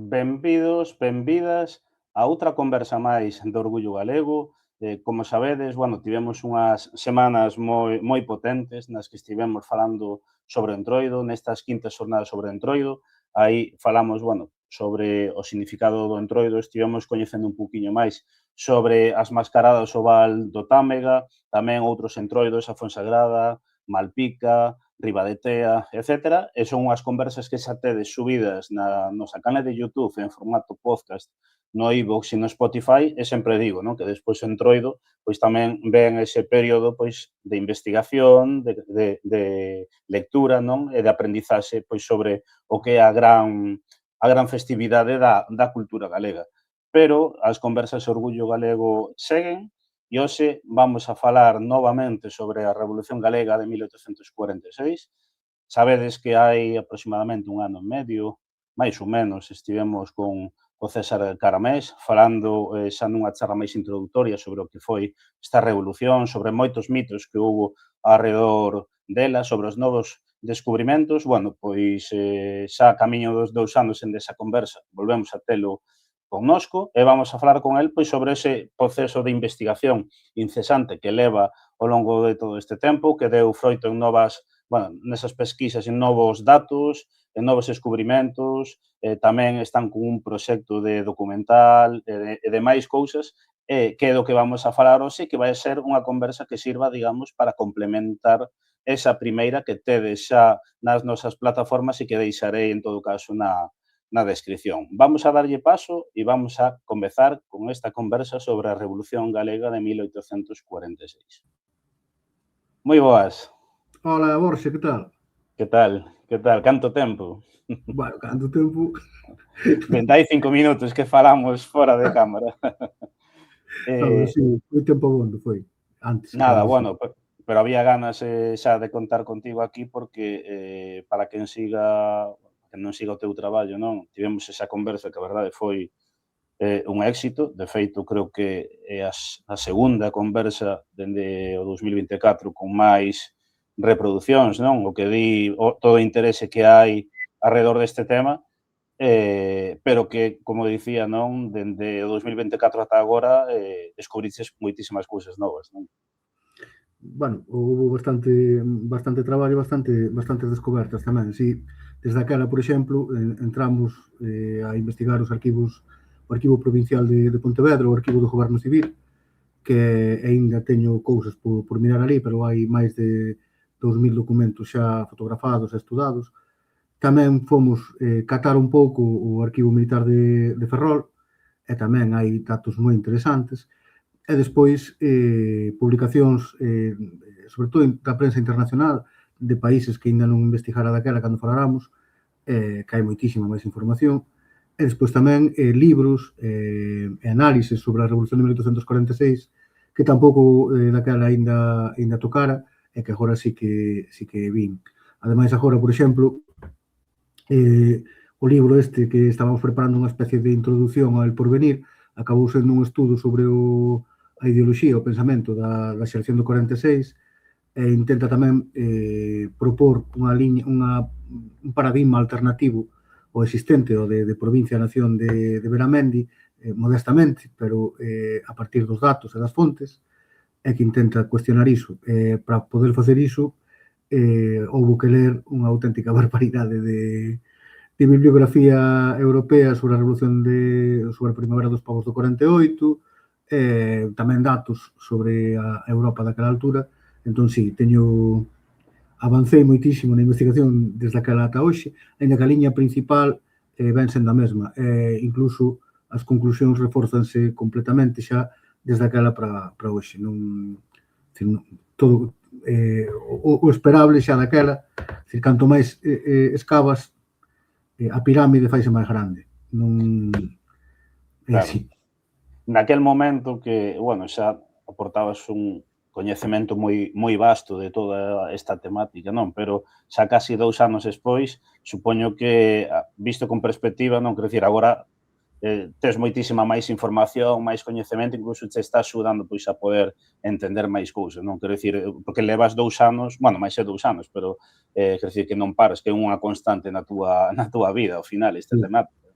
Benvidos, benvidas a outra conversa máis do Orgullo Galego. Como sabedes, tivemos unhas semanas moi potentes nas que estivemos falando sobre o Entroido, nestas quintas xornadas sobre o Entroido. Aí falamos, sobre o significado do Entroido, estivemos coñecendo un poquinho máis sobre as mascaradas oval do Támega, tamén outros entroidos, a Fonsagrada, Malpica, Ribadetea, etcétera, e son unhas conversas que xa tedes subidas na nosa canal de YouTube en formato podcast no iVoox e no Spotify, e sempre digo, non, que despois o Entroido pois tamén ven ese período pois de investigación, de lectura, non, e de aprendizaxe pois sobre o que é a gran festividade da cultura galega. Pero as conversas Orgullo Galego seguen. E hoxe vamos a falar novamente sobre a Revolución Galega de 1846. Sabedes que hai aproximadamente un ano e medio, máis ou menos, estivemos con o César Caramés falando xa nunha charla máis introductoria sobre o que foi esta revolución, sobre moitos mitos que houbo alrededor dela, sobre os novos descubrimentos. Pois xa a camiño dos 2 anos en desa conversa volvemos a telo connosco e vamos a falar con el pois sobre ese proceso de investigación incesante que leva ao longo de todo este tempo, que deu froito en nesas pesquisas, en novos datos, en novos descubrimentos, tamén están con un proxecto de documental e de máis cousas, que é do que vamos a falar hoxe, que vai ser unha conversa que sirva, digamos, para complementar esa primeira que tedes xa nas nosas plataformas e que deixarei, en todo caso, na descripción. Vamos a darlle paso e vamos a comezar con esta conversa sobre a Revolución Galega de 1846. Moi boas. Hola, Borxe, que tal? Que tal? Que tal? Canto tempo? Bueno, canto tempo? 25 minutos que falamos fora de cámara. Sí, foi tempo abondo, foi. Antes. Nada, pero había ganas xa de contar contigo aquí porque para quen non siga o teu traballo, non? Tivemos esa conversa que a verdade foi un éxito. De feito, creo que é a segunda conversa dende o 2024 con máis reproduccións, non? O que di todo o interese que hai alrededor deste tema, pero que, como dicía, non, dende o 2024 ata agora descubriches moitísimas cousas novas, non? Houve bastante traballo, bastantes descobertas tamén, sí. Desde aquela, por exemplo, entramos a investigar o Arquivo Provincial de Pontevedra, o Arquivo do Goberno Civil, que aínda teño cousas por mirar ali, pero hai máis de 2000 documentos xa fotografados e estudados. Tamén fomos catar un pouco o Arquivo Militar de Ferrol, e tamén hai datos moi interesantes. E despois publicacións, sobre todo da prensa internacional, de países que ainda non investigara daquela cando faláramos, que hai moitísima máis información. E despois tamén libros e análises sobre a Revolución de 1846, que tampouco daquela ainda tocara, e que agora sí que vin. Ademais, agora, por exemplo, o libro este que estábamos preparando unha especie de introducción ao El Porvenir, acabou sendo un estudo sobre a ideoloxía, o pensamento da xeración do 46, e intenta tamén propor un paradigma alternativo ao existente, o de provincia-nación de Beramendi, modestamente, pero a partir dos datos e das fontes, e que intenta cuestionar iso. Para poder facer iso, houve que ler unha auténtica barbaridade de bibliografía europea sobre a revolución sobre a primavera dos povos do 48, tamén datos sobre a Europa daquela altura. Entón, sí, avancei moitísimo na investigación desde aquela ata hoxe, ainda que a liña principal ven sendo a mesma. Incluso as conclusións reforzanse completamente xa desde aquela para hoxe. Todo o esperable xa daquela, canto máis escavas, a pirámide faise máis grande. Claro. Sí. Naquel momento que, xa aportabas un coñecemento moi vasto de toda esta temática, non? Pero xa casi 2 anos despois, supoño que, visto con perspectiva, non? Quero dicir, agora tes moitísima máis información, máis coñecemento, incluso te está axudando pois a poder entender máis cousas, non? Quero dicir, porque levas 2 anos, máis de 2 anos, pero quero dicir que non paras, que é unha constante na túa vida, ao final, esta temática.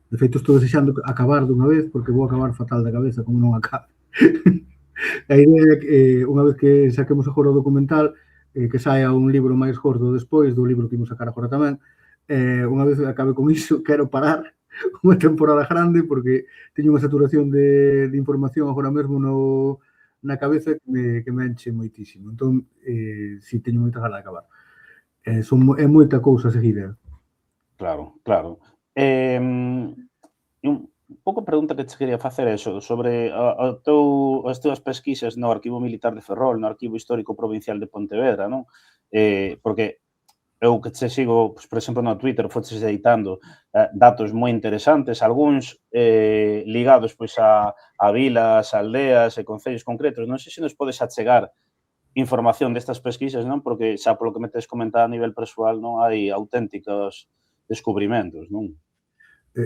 De feito, estou desexando acabar dunha vez, porque vou acabar fatal da cabeza como non acabe. A idea é que, unha vez que saquemos agora o documental, que saia un libro máis gordo despois do libro que imos sacar agora tamén, unha vez acabe con iso, quero parar unha temporada grande, porque teño unha saturación de información agora mesmo na cabeza que me enche moitísimo. Entón, si teño moita gana de acabar. É moita cousa seguida. Claro, claro. E un pouco a pregunta que che quería facer é sobre as túas pesquisas no Arquivo Militar de Ferrol, no Arquivo Histórico Provincial de Pontevedra, non? Porque eu que che sigo, pues, por exemplo, no Twitter, foches editando datos moi interesantes, algúns ligados pois a vilas, aldeas e concellos concretos. Non sei se nos podes achegar información destas pesquisas, non? Porque xa polo que me tes comentado a nivel persoal, non, hai auténticos descubrimentos, non?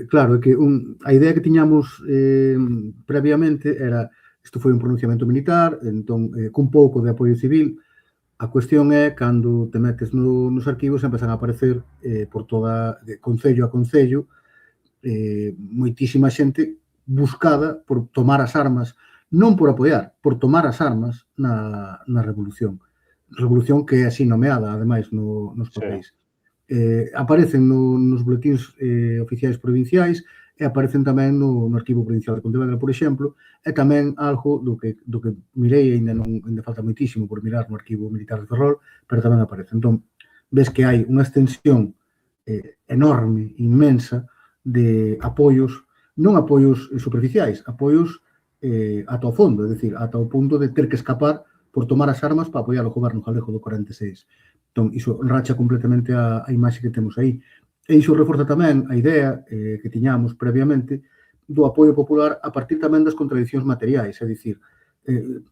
Claro, é que a idea que tiñamos previamente era, isto foi un pronunciamento militar, entón, cun pouco de apoio civil. A cuestión é, cando te metes nos arquivos, empezan a aparecer por toda, concello a concello, moitísima xente buscada por tomar as armas, non por apoiar, por tomar as armas na revolución. Revolución que é así nomeada, ademais, nos papéis. Aparecen nos boletíns oficiais provinciais e aparecen tamén no Arquivo Provincial de Pontevedra, por exemplo, e tamén algo do que mirei, ainda falta moitísimo por mirar no Arquivo Militar de Ferrol, pero tamén aparece. Entón, ves que hai unha extensión enorme, inmensa, de apoios, non apoios superficiais, apoios ata o fondo, é dicir, ata o punto de ter que escapar por tomar as armas para apoiar o goberno galego do 46. Entón, iso racha completamente a imaxe que temos aí. E iso reforza tamén a idea que tiñamos previamente do apoio popular a partir tamén das contradicións materiais, é dicir,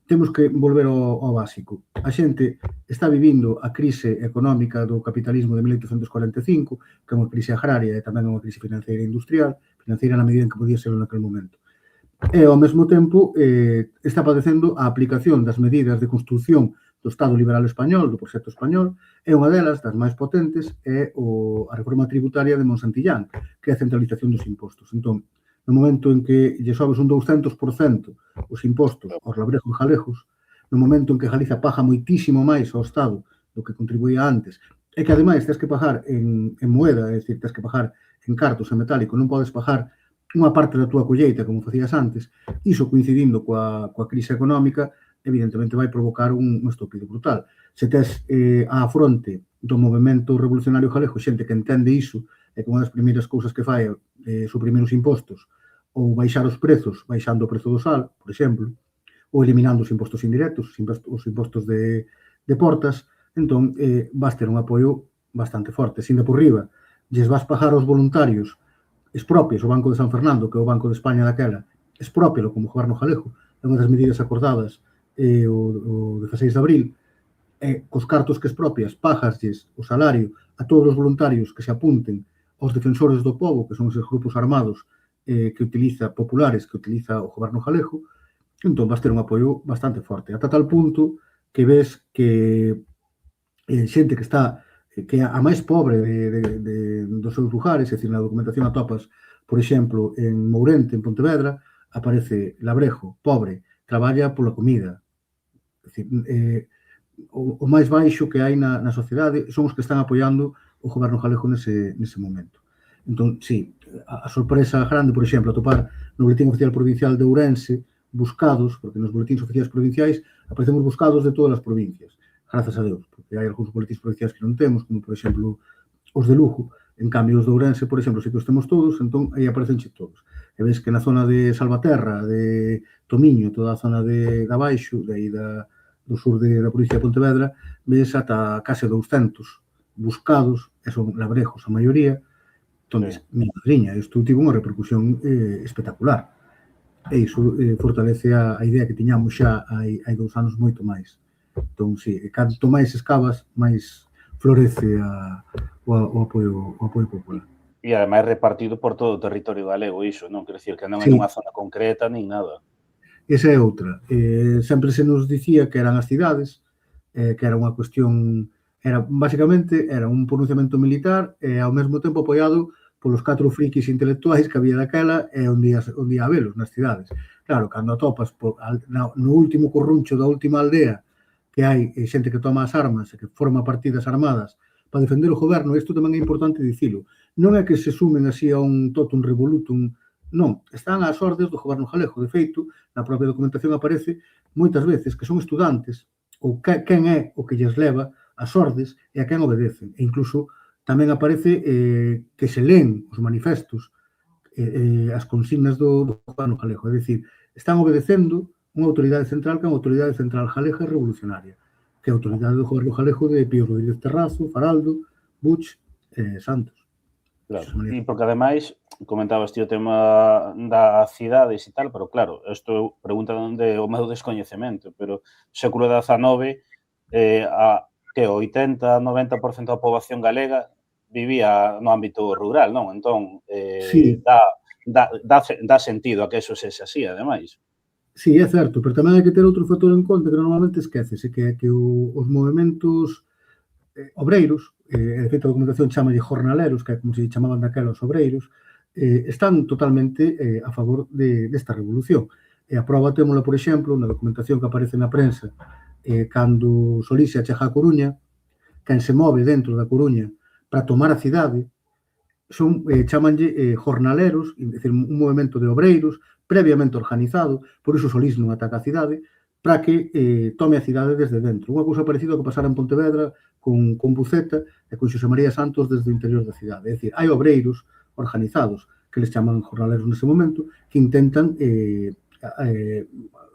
temos que volver ao básico. A xente está vivindo a crise económica do capitalismo de 1845, que é unha crise agraria e tamén unha crise financiera e industrial, financiera na medida en que podía ser naquele momento. E, ao mesmo tempo, está padecendo a aplicación das medidas de construción do Estado Liberal Español, do proxecto español, e unha delas, das máis potentes, é a reforma tributaria de Monsantillán, que é a centralización dos impostos. Entón, no momento en que lle sobes un 200% os impostos aos labrejos galegos, no momento en que Galiza paga moitísimo máis ao Estado do que contribuía antes, e que, ademais, tens que pagar en moeda, é dicir, tens que pagar en cartos, en metálico, non podes pagar unha parte da túa colleita, como facías antes, iso coincidindo coa crise económica, evidentemente vai provocar un estúpido brutal. Se tes á fronte do movimento revolucionario galego xente que entende iso e que unha das primeiras cousas que fai é suprimir os impostos ou baixar os prezos, baixando o prezo do sal, por exemplo, ou eliminando os impostos indirectos, os impostos de portas, entón vas ter un apoio bastante forte. Sinda por riba, lles vas pagar aos voluntarios expropios o Banco de San Fernando, que é o Banco de España daquela, expropialo como goberno galego, é unha das medidas acordadas o 16 de abril, cos cartos que expropias, pagaslles o salario a todos os voluntarios que se apunten aos defensores do povo, que son esos grupos armados que utiliza, populares, que utiliza o goberno galego, entón vas ter un apoio bastante forte. Ata tal punto que ves que xente que está, que é a máis pobre dos seus lugares, é dicir, na documentación atopas, por exemplo, en Mourente, en Pontevedra, aparece labrejo, pobre, traballa pola comida. É dicir, o máis baixo que hai na sociedade son os que están apoiando o goberno galego nese momento. Entón, sí, a sorpresa grande, por exemplo, atopar no Boletín Oficial Provincial de Ourense buscados, porque nos boletíns oficiais provinciais aparecemos buscados de todas as provincias, grazas a Deus, porque hai algúns boletíns provinciais que non temos, como, por exemplo, os de Lugo. En cambio, os de Ourense, por exemplo, se que os temos todos, entón aí aparecenche todos. E ves que na zona de Salvaterra, de Tomiño, toda a zona de abaixo, de aí do sur da provincia de Pontevedra, ves ata case 200 buscados, e son labrejos a maioría. Entón, mi madriña, isto tivo unha repercusión espectacular. E iso fortalece a idea que tiñamos xa hai 2 anos moito máis. Entón, sí, canto máis escavas, máis florece o apoio popular. E ademais repartido por todo o territorio galego iso, non? Quero dicir que non é nunha zona concreta nin nada. Esa é outra. Sempre se nos dicía que eran as cidades, que era unha cuestión, basicamente, era un pronunciamento militar e ao mesmo tempo apoiado polos 4 frikis intelectuais que había daquela e onde ia a velos nas cidades. Claro, cando atopas no último corruncho da última aldea que hai xente que toma as armas e que forma partidas armadas para defender o goberno, isto tamén é importante dicilo. Non é que se sumen así a un totum revolutum, non, están ás ordes do goberno galego. De feito, na propia documentación aparece moitas veces que son estudantes ou quen é o que lles leva as ordes e a quen obedecen. E incluso tamén aparece que se leen os manifestos, as consignas do goberno galego. É dicir, están obedecendo unha autoridade central que é unha autoridade central galega e revolucionaria, que é a autoridade do goberno galego de Pío Rodríguez Terrazo, Faraldo, Buch e Santos. Claro, e porque ademais comentabas ti o tema das cidades e tal, pero claro, isto pregunta onde o meu descoñecemento, pero século XIX, que 80-90% da poboación galega vivía no ámbito rural, non? Entón, sí, dá sentido a que eso sexa así, ademais. Sí, é certo, pero tamén hai que ter outro factor en conta que normalmente esquecese, que é que os movimentos obreiros, de feito a documentación chamalle jornaleros, que é como se chamaban daquela os obreiros, están totalmente a favor desta revolución. E a prova témola, por exemplo, na documentación que aparece na prensa, cando Solís se achega a Coruña, quen se move dentro da Coruña para tomar a cidade, son, chamanlle jornaleros, é dicir, un movimento de obreiros previamente organizado, por iso Solís non ataca a cidade, para que tome a cidade desde dentro. Unha cousa parecida que pasara en Pontevedra con Buceta e con Xosé María Santos desde o interior da cidade. É dicir, hai obreiros organizados, que les chaman jornaleros nese momento, que intentan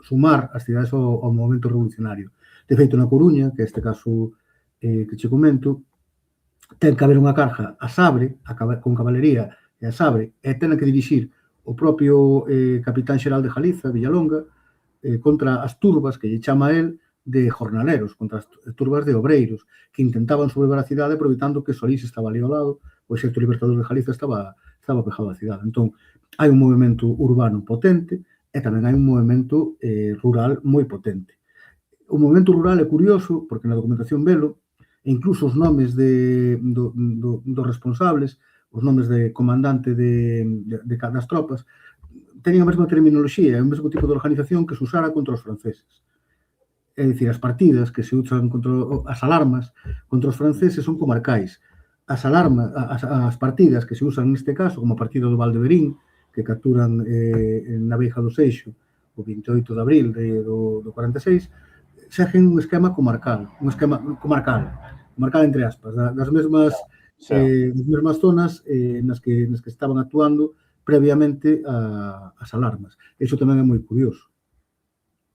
sumar as cidades ao movimento revolucionario. De feito, na Coruña, que é este caso que che comento, ten que haber unha carga a Sabre, con cabalería e a Sabre, e ten que dirixir o propio capitán xeral de Galiza, Villalonga, contra as turbas, que lle chama el, de jornaleros, contra as turbas de obreiros, que intentaban sublevar a cidade aproveitando que Solís estaba ali ao lado, o exército libertador de Galiza estaba pegado á cidade. Entón, hai un movimento urbano potente e tamén hai un movimento rural moi potente. O movimento rural é curioso, porque na documentación velo, e incluso os nomes dos responsables, os nomes de comandante das tropas, teñen a mesma terminoloxía, o mesmo tipo de organización que se usara contra os franceses. É dicir, as partidas que se usan contra as alarmas contra os franceses son comarcais. As partidas que se usan neste caso, como a partida do Valdeverín, que capturan na Veiga do Seixo o 28 de abril do 46, seguen un esquema comarcal, comarcal entre aspas, das mesmas zonas nas que estaban actuando previamente as alarmas. Iso tamén é moi curioso.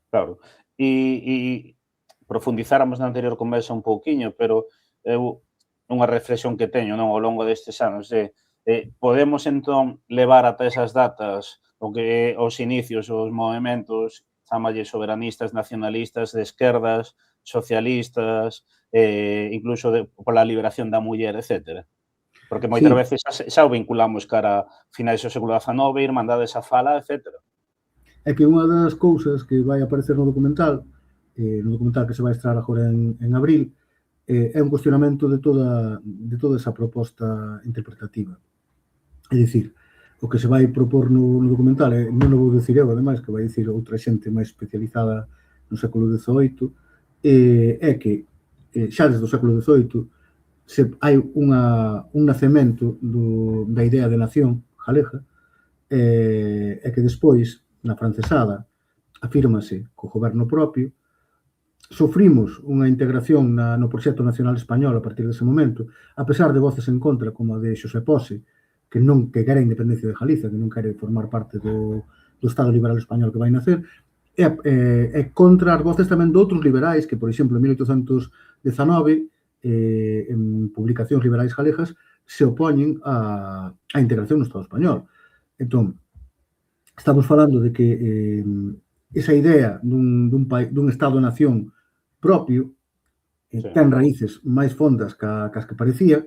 Claro. E profundizáramos na anterior conversa un pouquiño, pero eu unha reflexión que teño non ao longo destes anos podemos entón levar ata esas datas o que os inicios, os movimentos, chamalle soberanistas, nacionalistas, de esquerdas, socialistas, incluso pola liberación da muller, etc. Porque moitas veces xa o vinculamos cara a finais do século XIX, Irmandades a Fala, etc. É que unha das cousas que vai aparecer no documental que se vai estrear agora en abril, é un cuestionamento de toda esa proposta interpretativa. É dicir, o que se vai propor no documental, non o vou dicir eu, ademais, que vai dicir outra xente máis especializada no século XVIII, é que xa desde o século XVIII hai un nacemento da idea de nación galega, e que despois, na francesada, afírmase co goberno propio, sofrimos unha integración no proxecto nacional español a partir dese momento, a pesar de voces en contra, como a de Xosé Pose, que non quere a independencia de Galicia, que non quere formar parte do Estado liberal español que vai nacer, e contra as voces tamén de outros liberais que, por exemplo, en 1819, en publicacións liberais galegas, se opoñen á integración no Estado español. Entón, estamos falando de que esa idea dun Estado-nación propio ten raíces máis fondas cas que parecía,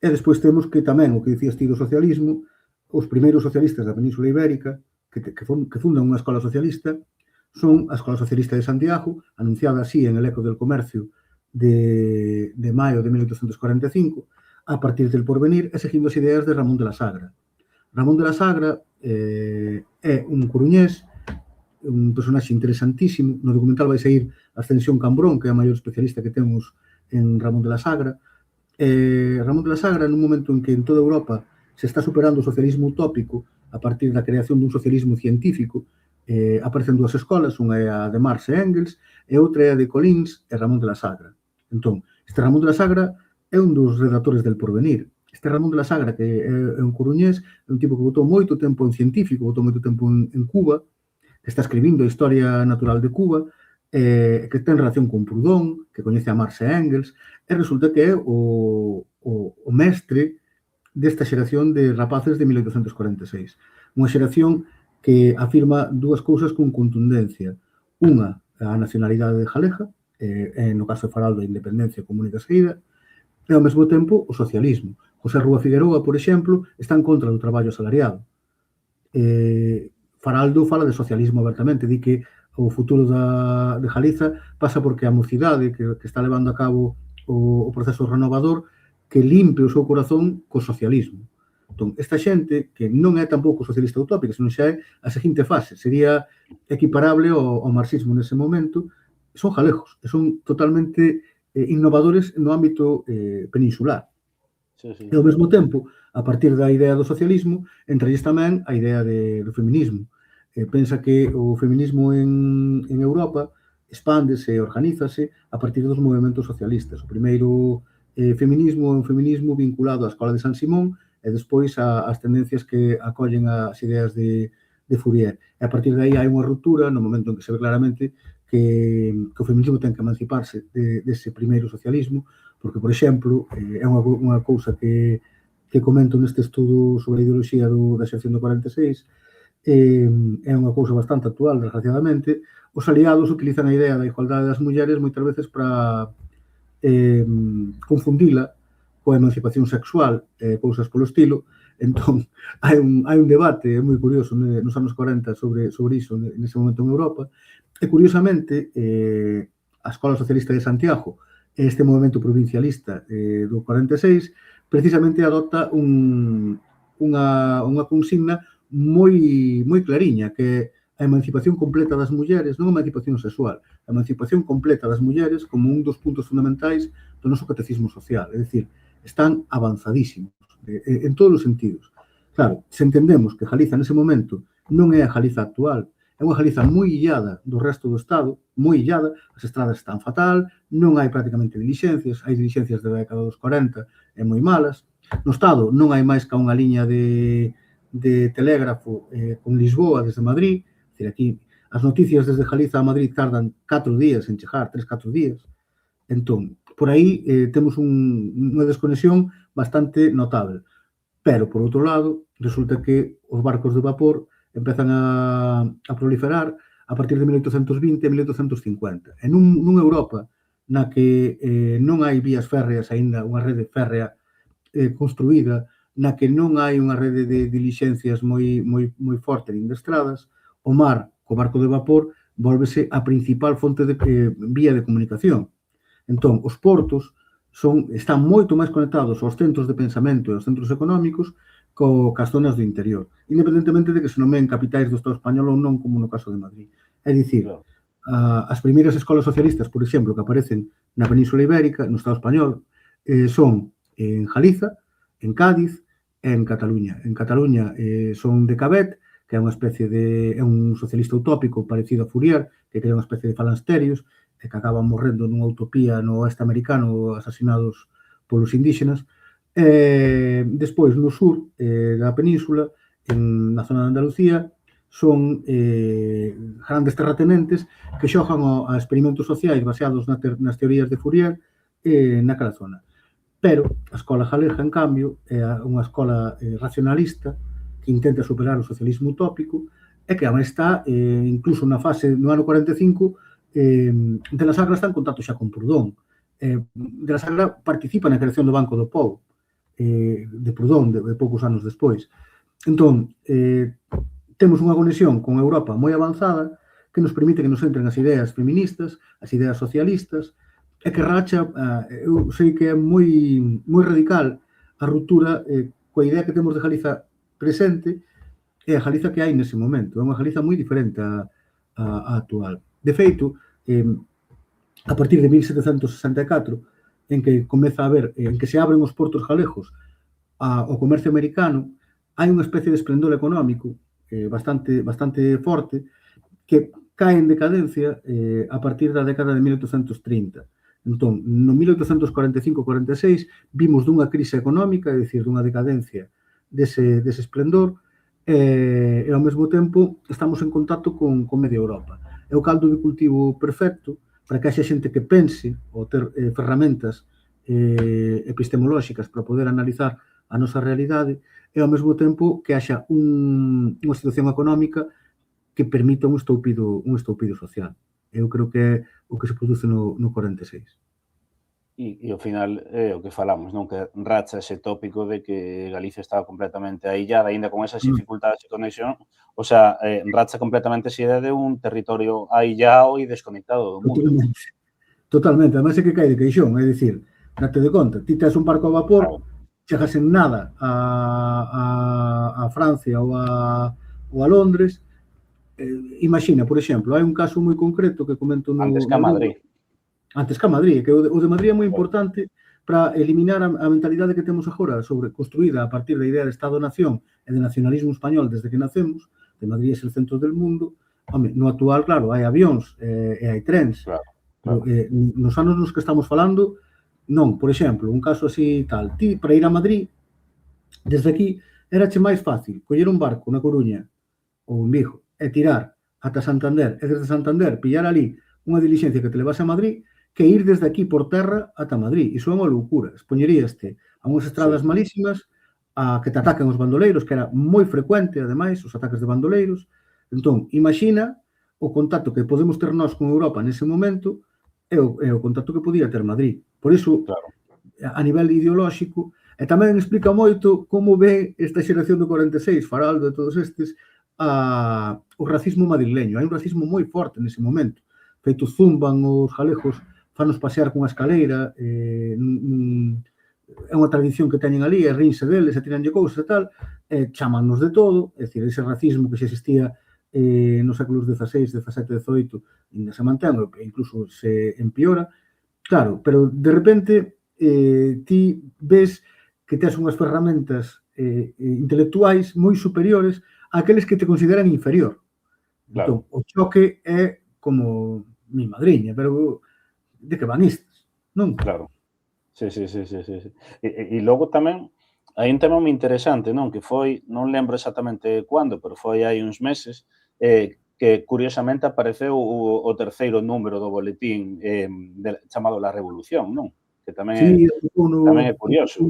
e despois temos que tamén, o que dicías ti do socialismo, os primeiros socialistas da Península Ibérica, que fundan unha escola socialista, son a Escola Socialista de Santiago, anunciada así en el Eco del Comercio de maio de 1845, a partir del porvenir e seguindo as ideas de Ramón de la Sagra. Ramón de la Sagra é un coruñés, un personaxe interesantísimo. No documental vai sair Ascensión Cambrón, que é a maior especialista que temos en Ramón de la Sagra. Ramón de la Sagra, nun momento en que en toda Europa se está superando o socialismo utópico a partir da creación dun socialismo científico, aparecen dúas escolas, unha é a de Marx e Engels e outra é a de Collins e Ramón de la Sagra. Entón, este Ramón de la Sagra é un dos redactores del Porvenir. Este Ramón de la Sagra, que é un coruñés, é un tipo que botou moito tempo en científico, botou moito tempo en Cuba, que está escribindo a historia natural de Cuba, que ten relación con Proudhon, que coñece a Marx e Engels, e resulta que é o mestre desta xeración de rapaces de 1846. Unha xeración que afirma dúas cousas con contundencia. Unha, a nacionalidade galega, no caso de Faraldo, a independencia comunica seguida, e ao mesmo tempo o socialismo. José Rúa Figueroa, por exemplo, está en contra do traballo asalariado. Faraldo fala de socialismo abertamente, di que o futuro de Galiza pasa porque a mocidade que está levando a cabo o proceso renovador que limpe o seu corazón co socialismo. Entón, esta xente, que non é tampouco socialista utópica, senón xa é a seguinte fase, sería equiparable ao marxismo nese momento, son galegos, e son totalmente innovadores no ámbito peninsular. E ao mesmo tempo, a partir da idea do socialismo, entralles tamén a idea do feminismo. Pensa que o feminismo en Europa expándese e organízase a partir dos movimentos socialistas. O primeiro feminismo é un feminismo vinculado á Escola de San Simón e despois ás tendencias que acollen as ideas de Fourier. E a partir de aí hai unha ruptura no momento en que se ve claramente que o feminismo ten que emanciparse dese primeiro socialismo, porque, por exemplo, é unha cousa que comento neste estudo sobre a ideoloxía da xeración do 46, é unha cousa bastante actual, desgraciadamente. Os aliados utilizan a idea da igualdade das mulleres moitas veces para confundila coa emancipación sexual e cousas polo estilo. Entón, hai un debate moi curioso nos anos 40 sobre iso nese momento en Europa. E, curiosamente, a Escola Socialista de Santiago e este movimento provincialista do 46 precisamente adopta unha consigna moi clariña, que é a emancipación completa das mulleres, non a emancipación sexual, a emancipación completa das mulleres como un dos puntos fundamentais do noso catecismo social. É dicir, están avanzadísimos en todos os sentidos. Claro, se entendemos que Galiza nese momento non é a Galiza actual, é unha Galiza moi illada do resto do Estado, moi illada, as estradas están fatal, non hai prácticamente dilixencias, hai dilixencias da década dos 40 e moi malas. No Estado non hai máis que unha liña de telégrafo con Lisboa desde Madrid. É dicir, aquí as noticias desde Galiza a Madrid tardan 4 días en chegar, 3-4 días. Entón, por aí temos unha desconexión bastante notable. Pero, por outro lado, resulta que os barcos de vapor empezan a proliferar a partir de 1820 e 1850. E nunha Europa na que non hai vías férreas aínda, unha rede férrea construída, na que non hai unha rede de dilixencias moi forte nin de estradas, o mar, co barco de vapor, volvese a principal fonte de vía de comunicación. Entón, os portos están moito máis conectados aos centros de pensamento e aos centros económicos cas zonas do interior, independentemente de que se nomen capitais do Estado español ou non, como no caso de Madrid. É dicir, as primeiras escolas socialistas, por exemplo, que aparecen na Península Ibérica, no Estado español, son en Galiza, en Cádiz e en Cataluña. En Cataluña son de Cabet, que é unha especie é un socialista utópico parecido a Fourier, que crea unha especie de falansterios, que acaban morrendo nunha utopía no oeste americano asasinados polos indígenas. Despois, no sur da península, na zona de Andalucía, son grandes terratenentes que xogan a experimentos sociais baseados nas teorías de Fourier naquela zona. Pero a escola galega, en cambio, é unha escola racionalista que intenta superar o socialismo utópico e que además está, incluso na fase no ano 45, de la Sagra está en contacto xa con Proudhon. De la Sagra participa na creación do Banco do Pobo de Proudhon, de poucos anos despois. Entón, temos unha conexión con Europa moi avanzada que nos permite que nos entren as ideas feministas, as ideas socialistas, e que racha, eu sei que é moi radical, a ruptura coa idea que temos de Galiza presente e a Galiza que hai nese momento. É unha Galiza moi diferente a actual. De feito, a partir de 1764, en que comeza a haber, en que se abren os portos galegos ao comercio americano, hai unha especie de esplendor económico bastante forte que cae en decadencia a partir da década de 1830. Entón, no 1845-46 vimos dunha crise económica, é dicir, dunha decadencia dese esplendor, e ao mesmo tempo estamos en contacto con media Europa. É o caldo de cultivo perfecto para que haxa xente que pense ou ter ferramentas epistemolóxicas para poder analizar a nosa realidade e ao mesmo tempo que haxa unha situación económica que permita un estoupido social. Eu creo que é o que se produce no 46. E ao final é o que falamos, non? Que racha ese tópico de que Galicia estaba completamente aillada, aínda con esas dificultades de conexión, o sea, racha completamente esa idea de un territorio aillado e desconectado do mundo. Totalmente. Además é que cae de queixón, é dicir, date de conta, ti tes un barco a vapor, chegas en nada a Francia ou a Londres. Imagina, por exemplo, hai un caso moi concreto que comento no... Antes que a Madrid. Antes que a Madrid, que o de Madrid é moi importante para eliminar a mentalidade que temos agora sobre construída a partir da idea de Estado-Nación e de nacionalismo español desde que nacemos, de Madrid é el centro del mundo. Home, no actual, claro, hai avións e hai trens. Claro. Nos anos nos que estamos falando, non. Por exemplo, un caso así tal, ti para ir a Madrid, desde aquí, erache máis fácil coller un barco na Coruña ou en Vigo e tirar ata Santander e desde Santander pillar ali unha dilixencia que te levase a Madrid que ir desde aquí por terra ata Madrid. Iso é unha loucura. Expoñeríaste a unhas estradas malísimas, a que te ataquen os bandoleiros, que era moi frecuente, ademais, os ataques de bandoleiros. Entón, imagina o contacto que podemos ter nós con Europa nese momento e o contacto que podía ter Madrid. Por iso, a nivel ideolóxico, e tamén explica moito como ve esta xeración do 46, Faraldo e todos estes, o racismo madrileño. Hai un racismo moi forte nese momento. Feito zumban os galegos, fanos pasear cunha escaleira, é unha tradición que teñen ali, e rinse deles, e tiranlle cousas e tal, chamannos de todo, é dicir, ese racismo que xa existía nos séculos XVI, XVII, XVIII, ainda se mantén, e incluso se empeora. Claro, pero de repente ti ves que tes unhas ferramentas intelectuais moi superiores àqueles que te consideran inferior. Entón, o choque é como mi madriña, pero de que van istas, non? Claro. Sí. E logo tamén hai un tema moi interesante, non? Que foi, non lembro exactamente cando, pero foi hai uns meses, que curiosamente apareceu o terceiro número do boletín chamado La Revolución, non? Que tamén é curioso.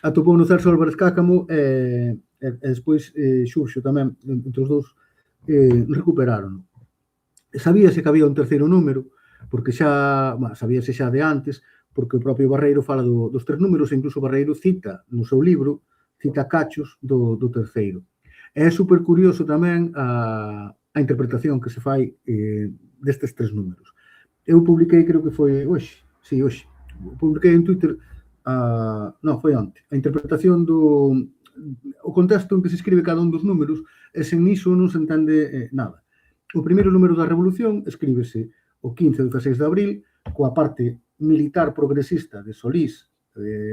Atopou no Celso Álvarez Cácamo e despois Xurxo tamén, entre os dous, recuperaron. Sabíase que había un terceiro número, porque sabíase xa de antes, porque o propio Barreiro fala dos tres números, e incluso Barreiro cita no seu libro, cita cachos do terceiro. É super curioso tamén a interpretación que se fai destes tres números. Eu publiquei, creo que foi hoxe, publiquei en Twitter, foi onte, a interpretación o contexto en que se escribe cada un dos números, e sen iso non se entende nada. O primeiro número da Revolución escríbese o 15 ou 16 de abril, coa parte militar progresista de Solís,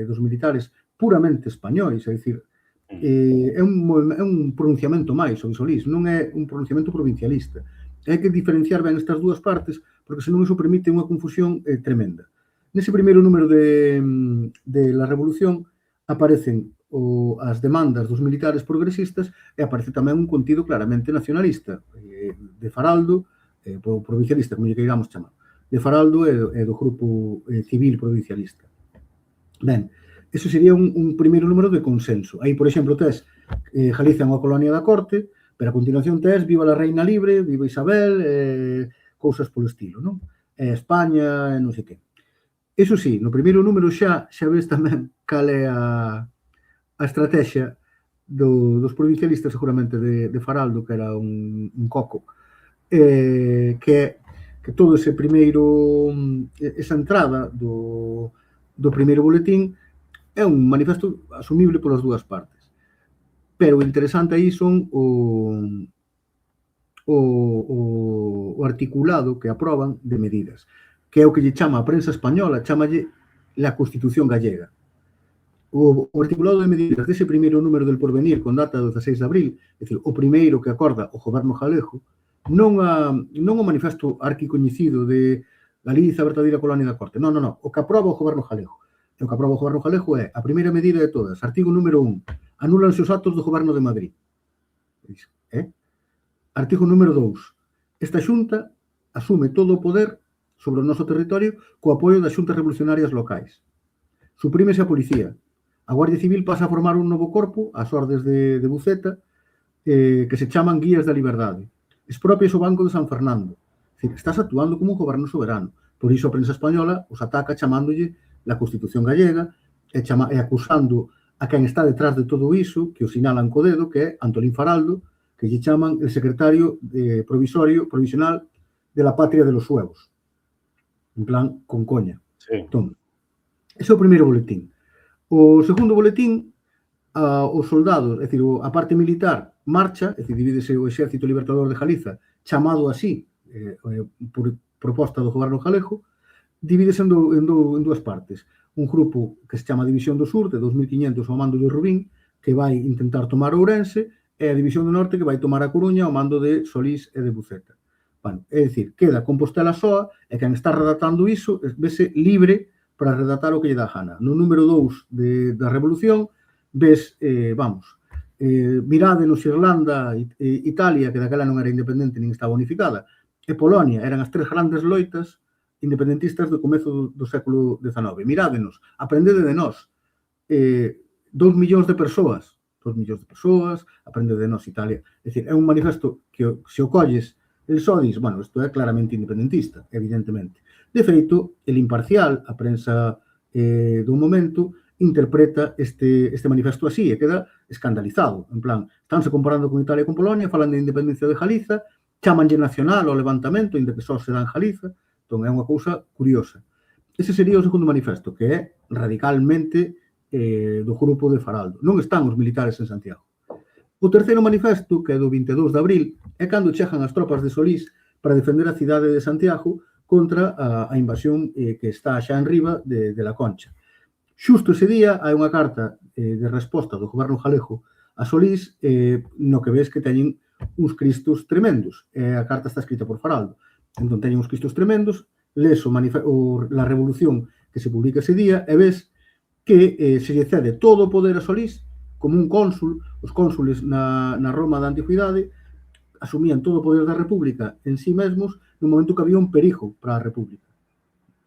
dos militares puramente españois, é dicir, é un pronunciamento máis sobre Solís, non é un pronunciamento provincialista. Hai que diferenciar ben estas dúas partes, porque senón iso permite unha confusión tremenda. Nese primeiro número de La Revolución aparecen as demandas dos militares progresistas e aparece tamén un contido claramente nacionalista de Faraldo, provincialista, como lle queiramos chamar, de Faraldo e do grupo civil provincialista. Ben, eso sería un primeiro número de consenso. Aí, por exemplo, tes Galicia é unha colonia da corte, pero a continuación tes Viva la Reina Libre, Viva Isabel, cousas polo estilo, non? España, non sei que. Eso sí, no primeiro número xa ves tamén cal é a estrategia dos provincialistas, seguramente de Faraldo, que era un coco, que todo ese primeiro, esa entrada do primeiro boletín é un manifesto asumible polas dúas partes. Pero o interesante aí son o articulado que aproban de medidas, que é o que lle chama a prensa española, chamalle la Constitución gallega. O articulado de medidas dese primeiro número del Porvenir con data do 16 de abril, é dicir, o primeiro que acorda o goberno galego, non o manifesto arquicoñecido de Galiza, verdadeira colonia da Corte. Non. O que aproba o goberno galego. E o que aproba o goberno galego é a primeira medida de todas, artigo número 1, anúlanse os actos do goberno de Madrid. Artigo número 2, esta xunta asume todo o poder sobre o noso territorio co apoio das xuntas revolucionarias locais. Suprímese a policía. A Guardia Civil pasa a formar un novo corpo, ás ordes de Buceta, que se chaman Guías da Liberdade. Expropias o Banco de San Fernando. É dicir, estás actuando como un goberno soberano. Por iso a prensa española os ataca chamándolle la Constitución gallega e acusando a quen está detrás de todo iso, que o sinalan co dedo, que é Antolín Faraldo, que lle chaman el secretario provisional de la patria de los suevos. En plan, con coña. Sí. Entón, ese é o primeiro boletín. O segundo boletín, os soldados, é dicir, a parte militar marcha, é dicir, divídese o Exército Libertador de Galiza, chamado así por proposta do goberno galego, divídese en dúas partes. Un grupo que se chama División do Sur, de 2.500 ao mando de Rubín, que vai intentar tomar Ourense, e a División do Norte, que vai tomar a Coruña ao mando de Solís e de Buceta. Bueno, é dicir, queda Compostela soa, e quen está redactando iso vese libre para redactar o que lle dá gana. No número 2 da Revolución, ves, mirádenos Irlanda, Italia, que daquela non era independente nin estaba unificada, e Polonia, eran as tres grandes loitas independentistas do comezo do século XIX. Mirádenos, aprendede de nós. 2 millóns de persoas, aprendede de nós Italia. É dicir, é un manifesto que se o colles, el só dis, bueno, isto é claramente independentista, evidentemente. De feito, el Imparcial, a prensa do momento, interpreta este manifesto así e queda escandalizado. En plan, estánse comparando con Italia e con Polonia, falan de independencia de Galiza, chamanlle nacional ao levantamento, inda que só se dá en Galiza. Entón, é unha cousa curiosa. Ese sería o segundo manifesto, que é radicalmente do grupo de Faraldo. Non están os militares en Santiago. O terceiro manifesto, que é do 22 de abril, é cando chegan as tropas de Solís para defender a cidade de Santiago contra a invasión que está xa en riba de La Concha. Xusto ese día hai unha carta de resposta do goberno galego a Solís no que ves que teñen uns cristos tremendos. A carta está escrita por Faraldo. Entón, teñen uns cristos tremendos, lees la revolución que se publica ese día e ves que se lle cede todo o poder a Solís como un cónsul. Os cónsules na Roma da Antigüidade asumían todo o poder da República en sí mesmos no momento que había un perigo para a República.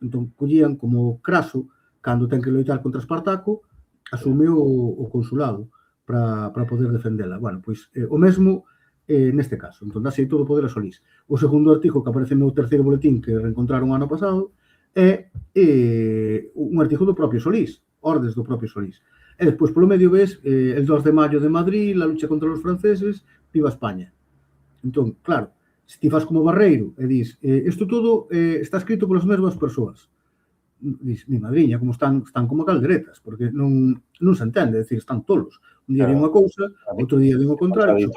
Entón, collían como Craso, cando ten que loitar contra Espartaco, asume o consulado para poder defendela. Bueno, pois o mesmo neste caso. Entón, dase todo o poder a Solís. O segundo artigo que aparece no terceiro boletín que reencontraron ano pasado é un artigo do propio Solís, ordes do propio Solís. E despois, polo medio, ves el 2 de maio de Madrid, la lucha contra os franceses, viva España. Entón, claro, se ti fas como Barreiro e dis, isto todo está escrito polas mesmas persoas. Dis, mi madriña, como están como calderetas, porque non se entende, é dicir, están tolos. Un día di unha cousa, outro día di o contrario,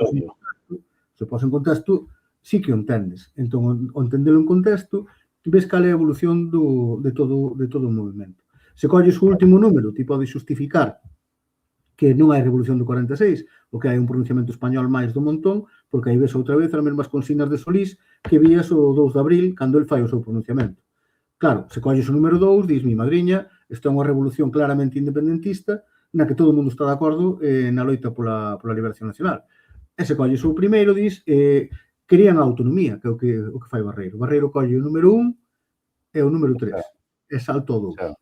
se pos en contexto, sí que o entendes. Entón, o entendelo en contexto, ves cal é a evolución de todo o movimento. Se colles o último número, ti podes justificar que non hai revolución do 46, o que hai un pronunciamento español máis do montón, porque aí ves outra vez as mesmas consignas de Solís que vías o 2 de abril, cando el fai o seu pronunciamento. Claro, se colles o número 2, dis, mi madriña, isto é unha revolución claramente independentista, na que todo o mundo está de acordo na loita pola liberación nacional. E se colles o primeiro, dis, querían a autonomía, que é o que fai Barreiro. Barreiro colle o número 1 e o número 3, e salto o 2.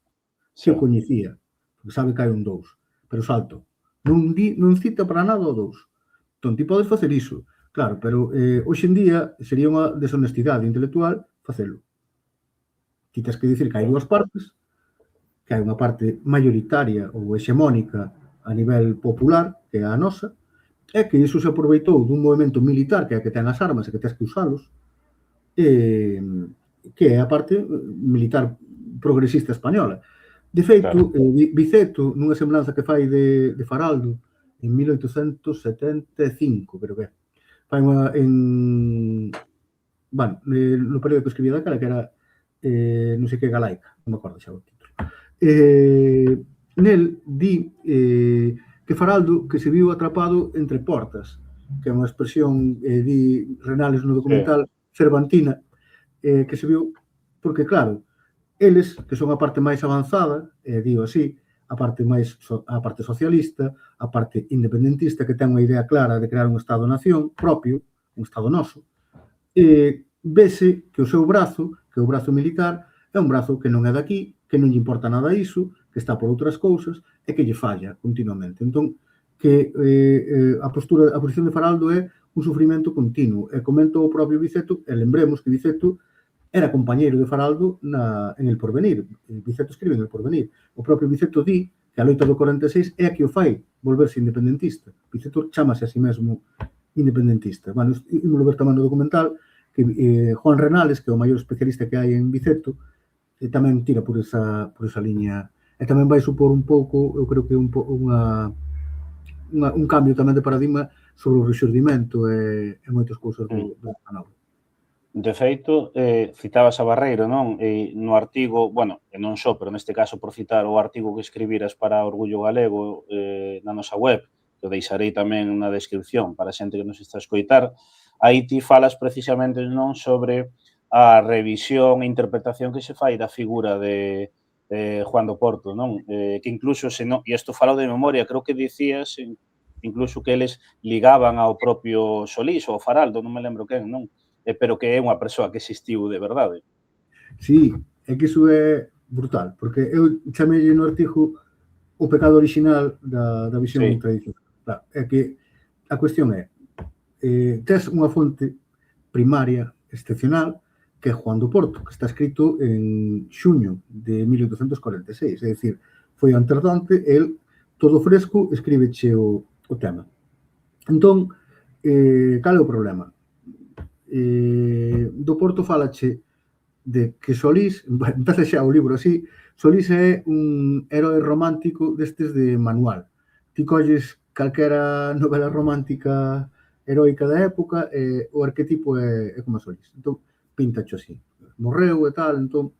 Se o coñecía, porque sabe que hai un 2, pero salto. Non cita para nada o 2. Entón, ti podes facer iso, claro, pero hoxe en día sería unha deshonestidade intelectual facelo. Ti tens que dicir que hai dúas partes, que hai unha parte mayoritaria ou hexemónica a nivel popular, que é a nosa, e que iso se aproveitou dun movimento militar que é a que ten as armas e que tens que usalos, que é a parte militar progresista española. De feito, Biceto, nunha semblanza que fai de Faraldo, en 1875, creo que fai unha, no período que escribía daquela, que era non sei que galaica, non me acordo xa o título. Nel di que Faraldo que se viu atrapado entre portas, que é unha expresión, di Renales no documental, cervantina, que se viu, porque claro, eles, que son a parte máis avanzada, digo así, a parte socialista, a parte independentista, que ten unha idea clara de crear un Estado-nación propio, un Estado noso, vese que o seu brazo, que é o brazo militar, é un brazo que non é daqui, que non lle importa nada iso, que está por outras cousas e que lle falla continuamente. Entón, que a posición de Faraldo é un sufrimento continuo. E comento o propio Biceto, e lembremos que Biceto era compañeiro de Faraldo en El Porvenir. Biceto escribe en El Porvenir. O propio Biceto di que a loita do 46 é a que o fai volverse independentista. Biceto chamase a si mesmo independentista. Bueno, ímolo ver tamén no documental, que Juan Renales, que é o maior especialista que hai en Biceto, tamén tira por esa liña. E tamén vai supor un pouco, eu creo que un cambio tamén de paradigma sobre o rexurdimento e moitas cousas do canal. De feito, citabas a Barreiro, non? No artigo, bueno, e non só, pero neste caso por citar o artigo que escribiras para Orgullo Galego na nosa web, que o deixarei tamén na descripción para a xente que nos está a escoitar, aí ti falas precisamente non sobre a revisión e interpretación que se fai da figura de Juan do Porto, non? Que incluso, e isto falo de memoria, creo que dicías incluso que eles ligaban ao propio Solís ou ao Faraldo, non me lembro quen, non? Pero que é unha persoa que existiu de verdade. Sí, é que iso é brutal, porque eu chamei no artigo o pecado original da visión tradicional. Claro, é que a cuestión é, tes unha fonte primaria excepcional que é Juan do Porto, que está escrito en xuño de 1846, é dicir, foi antes dante, el, todo fresco, escríbeche o tema. Entón, cal é o problema? Do Porto falache de que Solís, empeza xa o libro así, Solís é un héroe romántico destes de manual. Ti colles calquera novela romántica heroica da época e o arquetipo é como Solís. Entón, pintacho así. Morreu e tal, entón,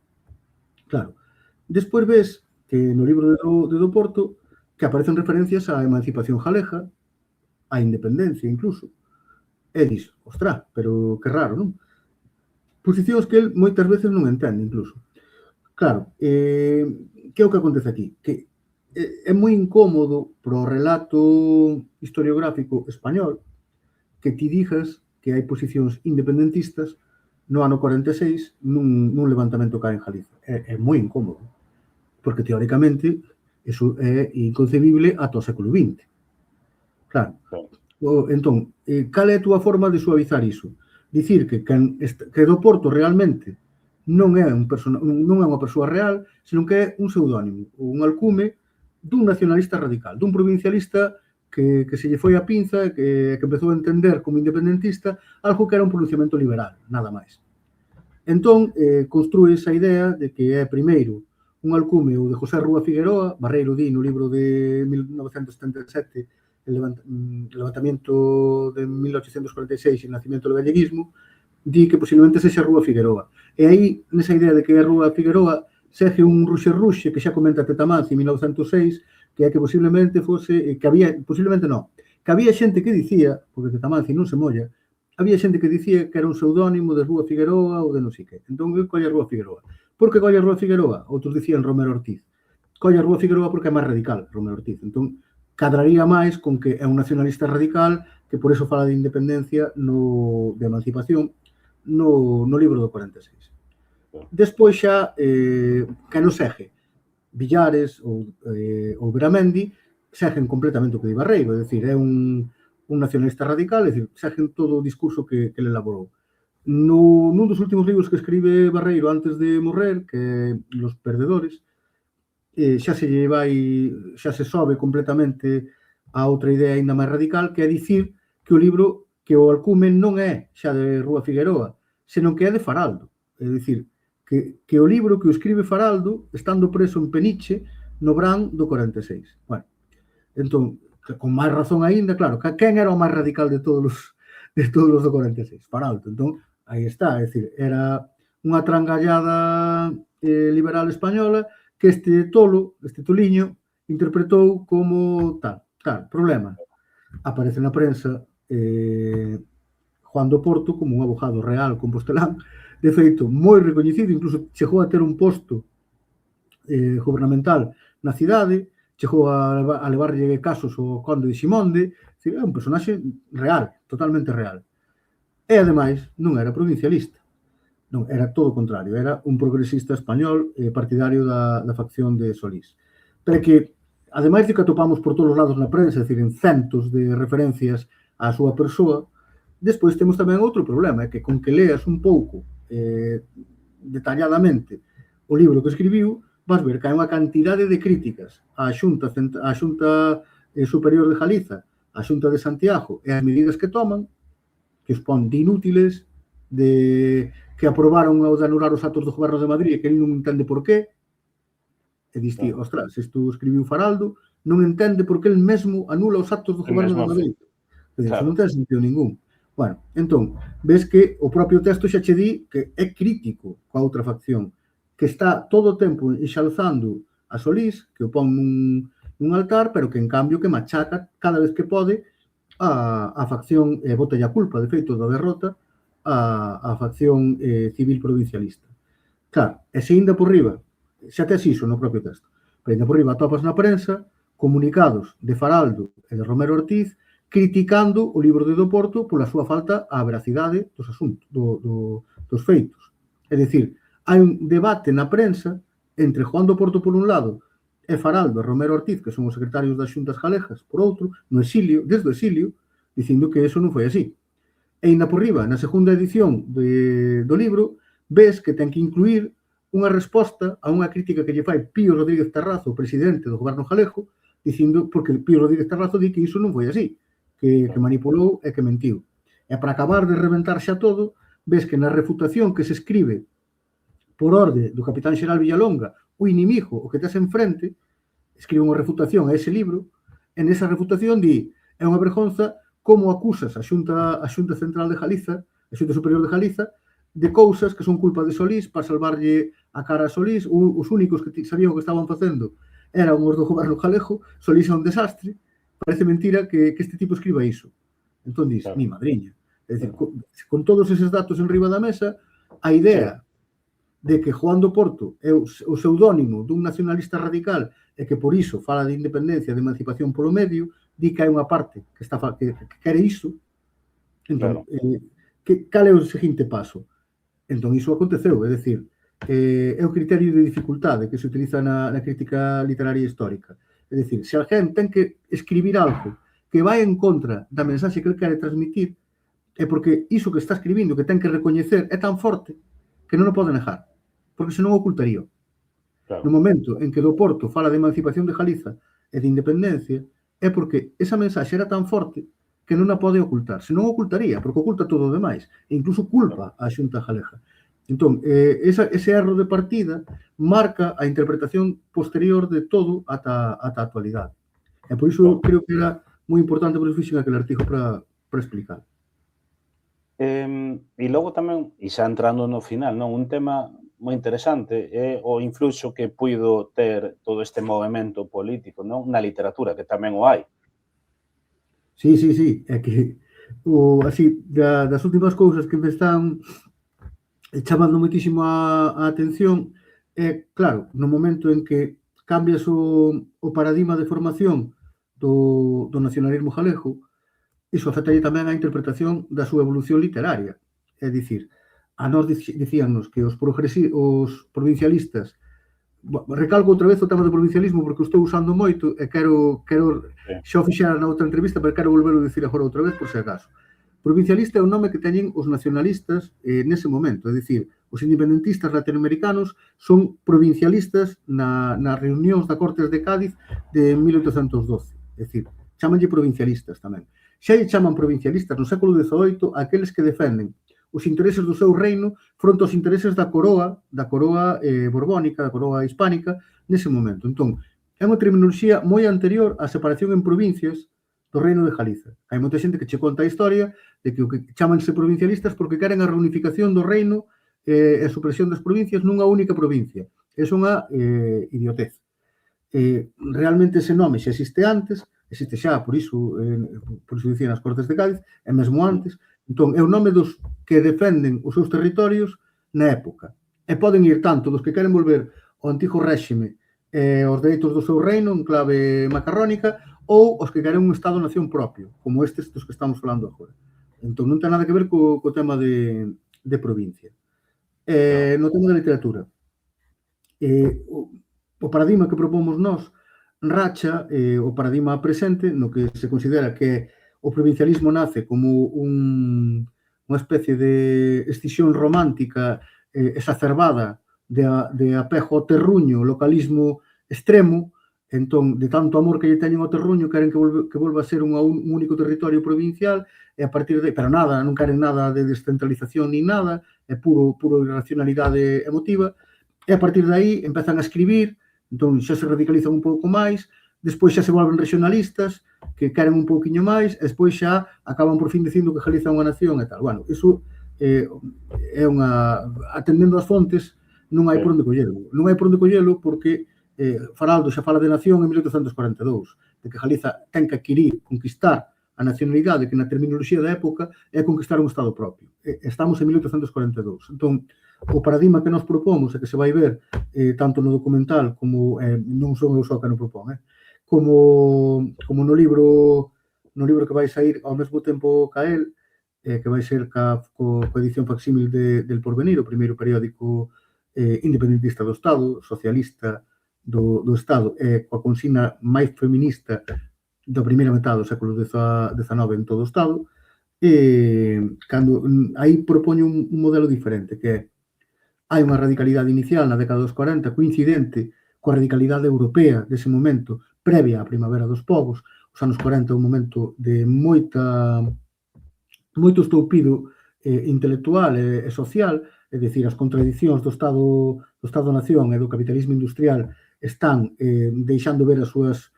claro. Despois ves que no libro de Do Porto que aparecen referencias á emancipación galega, á independencia incluso. E dis, ostra, pero que raro, non? Posicións que el moitas veces non entende, incluso. Claro, que é o que acontece aquí? Que é moi incómodo pro relato historiográfico español que ti digas que hai posicións independentistas no ano 46 nun levantamento que hai en Galicia. É moi incómodo, porque teóricamente eso é inconcebible ata o século XX. Claro. Entón, cal é a túa forma de suavizar iso? Dicir que Do Porto realmente non é unha persoa real, senón que é un pseudónimo, un alcume dun nacionalista radical, dun provincialista que se lle foi a pinza e que empezou a entender como independentista algo que era un pronunciamento liberal, nada máis. Entón, construe esa idea de que é primeiro un alcume o de José Rúa Figueroa, Barreiro di no libro de 1977, el levantamiento de 1846 e o nacimiento do galleguismo, di que posiblemente sexa Rúa Figueroa. E aí, nesa idea de que é Rúa Figueroa, segue un ruxe que xa comenta Tetamanzi en 1906, que é que posiblemente fose, que había xente que dicía, porque Tetamanzi non se molla, había xente que dicía que era un pseudónimo de Rúa Figueroa ou de non sei que. Entón, eu colle Rúa Figueroa. Por que colle Rúa Figueroa? Outros dicían Romero Ortiz. Colle Rúa Figueroa porque é máis radical, Romero Ortiz. Entón, cadraría máis con que é un nacionalista radical que por eso fala de independencia de emancipación no libro do 46. Despois xa, que non segue, Villares ou Beramendi seguen completamente o que di Barreiro, é dicir, é un nacionalista radical, é dicir, seguen todo o discurso que ele elaborou. Nun dos últimos libros que escribe Barreiro antes de morrer, que é Los Perdedores, xa se sobe completamente a outra idea ainda máis radical, que é dicir que o libro, que o alcume non é xa de Rúa Figueroa, senón que é de Faraldo. É dicir, que o libro que o escribe Faraldo estando preso en Peniche no Brán do 46. Bueno, entón, con máis razón aínda, claro, quen era o máis radical de todos os do 46? Faraldo. Entón, aí está, é dicir, era unha trangallada liberal española que este toliño, interpretou como tal. Claro, problema. Aparece na prensa Juan do Porto como un abogado real compostelán, de feito, moi recoñecido, incluso chegou a ter un posto gubernamental na cidade, chegou a levarlle casos ao conde de Ximonde, é un personaxe real, totalmente real. E, ademais, non era provincialista. Non, era todo o contrario, era un progresista español partidario da facción de Solís. Pero que, ademais de que atopamos por todos os lados na prensa, é dicir, en centos de referencias á súa persoa, despois temos tamén outro problema, é que con que leas un pouco detalladamente o libro que escribiu, vas ver que hai unha cantidade de críticas á Xunta Superior de Galiza, á Xunta de Santiago e as medidas que toman, que os pon de inútiles, que aprobaron o de anular os actos do Goberno de Madrid e que ele non entende por qué, e diste, ostras, isto escribiu Faraldo, non entende por que ele mesmo anula os actos do Goberno de Madrid. Claro. Non ten sentido ningún. Bueno, entón, ves que o propio texto xa che di que é crítico coa outra facción, que está todo o tempo enxalzando a Solís, que o pon nun altar, pero que, en cambio, que machaca cada vez que pode a facción, botalle a culpa, de feito, da derrota, a facción civil provincialista. Claro, e se ainda por riba, xa tes iso no propio texto, pero ainda por riba atopas na prensa comunicados de Faraldo e de Romero Ortiz criticando o libro de Do Porto pola súa falta á veracidade dos asuntos, dos feitos. É dicir, hai un debate na prensa entre Juan do Porto por un lado e Faraldo e Romero Ortiz, que son os secretarios das Xuntas Galegas, por outro, no exilio, desde o exilio, dicindo que eso non foi así. E ainda por riba, na segunda edición do libro, ves que ten que incluir unha resposta a unha crítica que lle fai Pío Rodríguez Tarrazo, o presidente do goberno galego, dicindo, porque Pío Rodríguez Tarrazo di que iso non foi así, que manipulou e que mentiu. E para acabar de reventar xa todo, ves que na refutación que se escribe por orde do capitán xeral Villalonga, o inimigo, o que tes enfrente, escribe unha refutación a ese libro, e nesa refutación di, é unha vergonza como acusas a Xunta Central de Galiza, a Xunta Superior de Galiza, de cousas que son culpa de Solís para salvarlle a cara a Solís. Os únicos que sabían o que estaban facendo eran os do goberno galego. Solís é un desastre. Parece mentira que este tipo escriba iso. Entón diz, mi madriña. É dicir, con todos eses datos en riba da mesa, a idea de que Juan do Porto é o pseudónimo dun nacionalista radical e que por iso fala de independencia, de emancipación polo medio, di que hai unha parte que quere iso. Entón, cal é o seguinte paso? Entón, iso aconteceu, é dicir, é o criterio de dificultade que se utiliza na crítica literaria histórica. É dicir, se alguén ten que escribir algo que vai en contra da mensaxe que ele quere transmitir, é porque iso que está escribindo, que ten que recoñecer, é tan forte que non o pode negar, porque senón ocultaría. Claro. No momento en que Do Porto fala de emancipación de Galiza e de independencia, é porque esa mensaxe era tan forte que non a pode ocultar. Senón ocultaría, porque oculta todo o demais, e incluso culpa a Xunta Galega. Entón, ese erro de partida marca a interpretación posterior de todo ata a actualidade. E por iso creo que era moi importante por fixen aquele artigo para explicar. E logo tamén, e xa entrando no final, non, un tema moi interesante é o influxo que puido ter todo este movimento político, non, na literatura, que tamén o hai. Sí, é que así, das últimas cousas que me están chamando moitísimo a atención é, claro, no momento en que cambias o paradigma de formación do nacionalismo galego, iso afectalle tamén a interpretación da súa evolución literaria. É dicir, a nós dicíannos que os provincialistas, recalco outra vez o tema do provincialismo porque o estou usando moito e quero xa o fixera na outra entrevista, pero quero volver a dicir agora outra vez por se acaso. Provincialista é o nome que teñen os nacionalistas nese momento, é dicir, os independentistas latinoamericanos son provincialistas nas reunións da Cortes de Cádiz de 1812, é dicir, chamanlle provincialistas tamén. Xa lle chaman provincialistas no século XVIII aqueles que defenden os intereses do seu reino fronte aos intereses da coroa borbónica, da coroa hispánica, nese momento. Entón, é unha terminoloxía moi anterior á separación en provincias do reino de Galiza. Hai moita xente que che conta a historia de que o que chamanse provincialistas porque queren a reunificación do reino e a supresión das provincias nunha única provincia. É unha idiotez. Realmente ese nome xa existe antes, existe xa, por iso dicían as Cortes de Cádiz, e mesmo antes. Entón, é o nome dos que defenden os seus territorios na época. E poden ir tanto dos que queren volver ao antigo réxime os dereitos do seu reino en clave macarrónica ou os que queren un Estado-nación propio, como estes dos que estamos falando agora. Entón, non ten nada que ver co tema de provincia. No tema da literatura, o paradigma que propomos nós racha o paradigma presente no que se considera que o provincialismo nace como unha especie de escisión romántica exacerbada de apego ao terruño, localismo extremo. Entón, de tanto amor que lle teñen ao terruño, queren que volva a ser un único territorio provincial, e a partir de... Pero nada, non queren nada de descentralización ni nada, é puro irracionalidade emotiva, e a partir de aí empezan a escribir, entón xa se radicalizan un pouco máis, despois xa se volven regionalistas, que queren un pouquiño máis, e despois xa acaban por fin dicindo que Galiza é unha nación e tal. Bueno, iso é unha... Atendendo as fontes, non hai por onde collelo. Non hai por onde collelo porque Faraldo xa fala de nación en 1842, de que Galiza ten que adquirir, conquistar a nacionalidade que na terminoloxía da época é conquistar un Estado propio. Estamos en 1842. Entón, o paradigma que nos propomos e que se vai ver tanto no documental como non son eu só que non propón, como no libro que vai sair ao mesmo tempo ca el, que vai ser coa edición facsímil del Porvenir, o primeiro periódico independentista do Estado, socialista do Estado, e coa consigna máis feminista da primeira metade do século XIX en todo o Estado, cando aí propoño un modelo diferente, que é hai unha radicalidade inicial na década dos 40 coincidente coa radicalidade europea dese momento, previa á primavera dos povos. Os anos 40 é un momento de moito estoupido intelectual e social, é dicir, as contradicións do Estado-nación e do capitalismo industrial están deixando ver as súas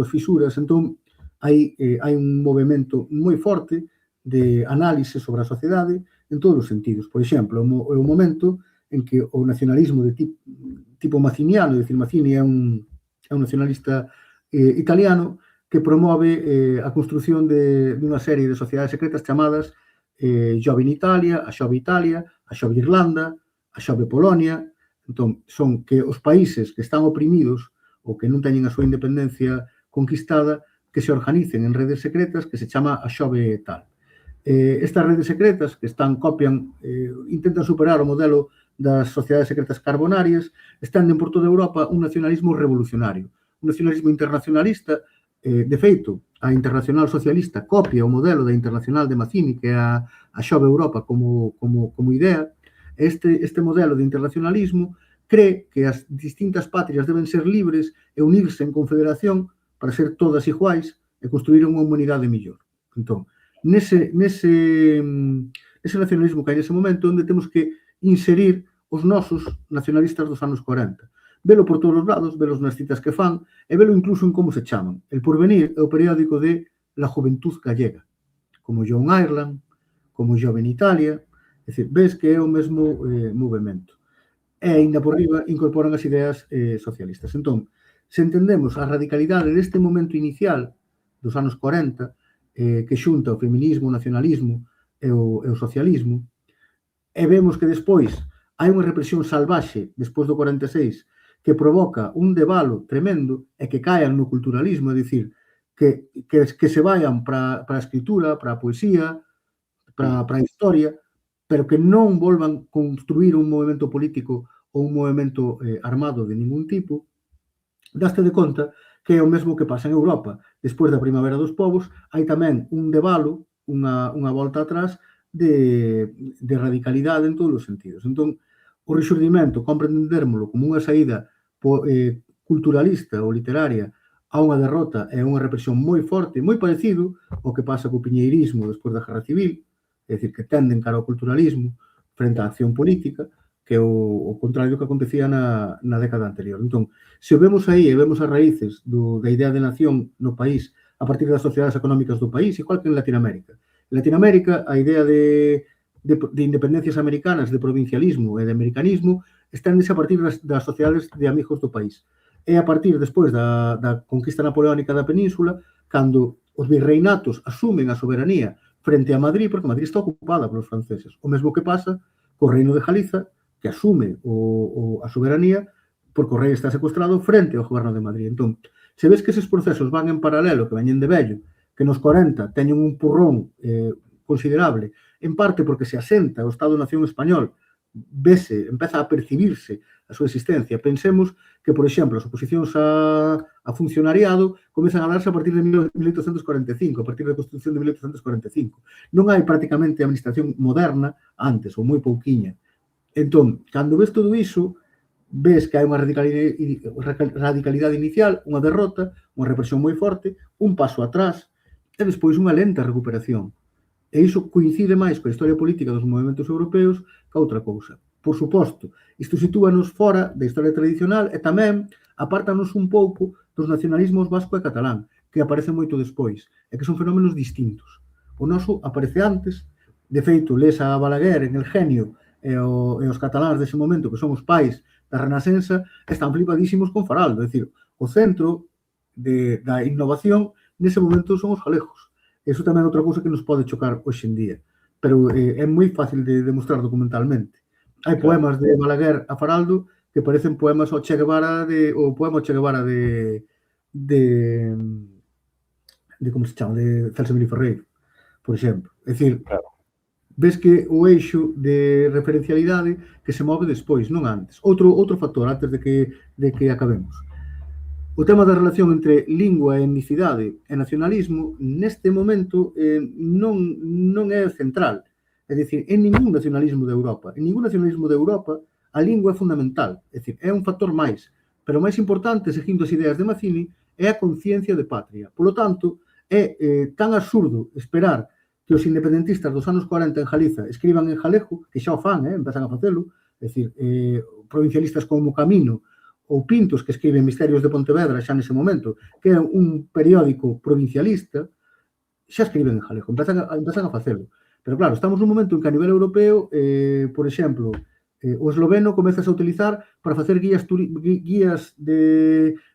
fisuras. Entón, hai un movimento moi forte de análise sobre a sociedade en todos os sentidos. Por exemplo, é un momento en que o nacionalismo de tipo mazziniano, é dicir, Mazzini é un nacionalista italiano que promove a construción de unha serie de sociedades secretas chamadas Jove in Italia, a Xove Italia, a Xove Irlanda, a Xove Polonia. Entón, son que os países que están oprimidos ou que non teñen a súa independencia conquistada, que se organicen en redes secretas que se chama a Xove tal. Estas redes secretas que intentan superar o modelo das sociedades secretas carbonarias, estenden por toda Europa un nacionalismo revolucionario, un nacionalismo internacionalista. De feito, a Internacional Socialista copia o modelo da Internacional de Mazzini, que é a Xove Europa como idea. Este modelo de internacionalismo cree que as distintas patrias deben ser libres e unirse en confederación para ser todas iguais e construir unha humanidade mellor. Entón, nese nacionalismo que hai nese momento onde temos que inserir os nosos nacionalistas dos anos 40. Velo por todos os lados, velos nas citas que fan e velo incluso en como se chaman. El Porvenir é o periódico de la juventud gallega, como Young Ireland, como Jove in Italia. É dicir, ves que é o mesmo movimento. E, ainda por riba, incorporan as ideas socialistas. Entón, se entendemos a radicalidade deste momento inicial dos anos 40, que xunta o feminismo, o nacionalismo e o socialismo, e vemos que despois hai unha represión salvaxe despois do 46 que provoca un debalo tremendo e que caen no culturalismo, é dicir, que se vayan para a escritura, para a poesía, para a historia, pero que non volvan construir un movimento político ou un movimento armado de ningún tipo, daste de conta que é o mesmo que pasa en Europa. Despois da Primavera dos Povos, hai tamén un debalo, unha volta atrás de radicalidade en todos os sentidos. Entón, o rexurdimento, comprendérmolo como unha saída culturalista ou literaria a unha derrota e a unha represión moi forte, moi parecido ao que pasa co piñeirismo despois da Guerra Civil, é dicir, que tenden cara ao culturalismo frente á acción política, que é o contrario que acontecía na década anterior. Entón, se o vemos aí e vemos as raíces da idea de nación no país a partir das sociedades económicas do país, igual que en Latinoamérica. En Latinoamérica, a idea de independencias americanas, de provincialismo e de americanismo, esténdese a partir das sociedades de amigos do país. É a partir, despois da conquista napoleónica da península, cando os virreinatos asumen a soberanía frente a Madrid, porque Madrid está ocupada polos franceses. O mesmo que pasa co Reino de Galiza, que asume a soberanía porque o rei está secuestrado frente ao goberno de Madrid. Entón, se ves que eses procesos van en paralelo, que veñen de vello, que nos 40 teñen un purrón considerable, en parte porque se asenta o Estado-Nación español, empeza a percibirse a súa existencia. Pensemos que, por exemplo, as oposicións a funcionariado comezan a darse a partir de 1845, a partir da Constitución de 1845. Non hai prácticamente administración moderna antes, ou moi pouquiña. Entón, cando ves todo iso, ves que hai unha radicalidade inicial, unha derrota, unha represión moi forte, un paso atrás, e despois unha lenta recuperación. E iso coincide máis coa historia política dos movimentos europeos que outra cousa. Por suposto, isto sitúanos fora da historia tradicional e tamén apártanos un pouco dos nacionalismos vasco e catalán, que aparecen moito despois, e que son fenómenos distintos. O noso aparece antes, de feito, les a Balaguer en El Genio e os cataláns dese momento, que son os pais da Renascença, están flipadísimos con Faraldo. É dicir, o centro da innovación nese momento son os galegos. Iso tamén é outra cousa que nos pode chocar hoxe en día, pero é moi fácil de demostrar documentalmente. Hai poemas de Balaguer a Faraldo que parecen poemas ao Che Guevara o poema ao Che Guevara de como se chama, de Celso Emilio Ferreiro, por exemplo. É dicir, ves que o eixo de referencialidade que se move despois, non antes. Outro factor, antes de que acabemos. O tema da relación entre lingua, etnicidade e nacionalismo neste momento non é central. É dicir, en ningún nacionalismo de Europa. En ningún nacionalismo de Europa a lingua é fundamental. É dicir, é un factor máis. Pero o máis importante, seguindo as ideas de Mazzini, é a conciencia de patria. Por lo tanto, é tan absurdo esperar que os independentistas dos anos 40 en Galiza escriban en galego, que xa o fan, empezan a facelo, é dicir, provincialistas como Camino ou Pintos, que escriben Misterios de Pontevedra xa nese momento, que é un periódico provincialista, xa escriben en galego, empezan a facelo. Pero claro, estamos nun momento en que a nivel europeo, por exemplo, o esloveno comezas a utilizar para facer guías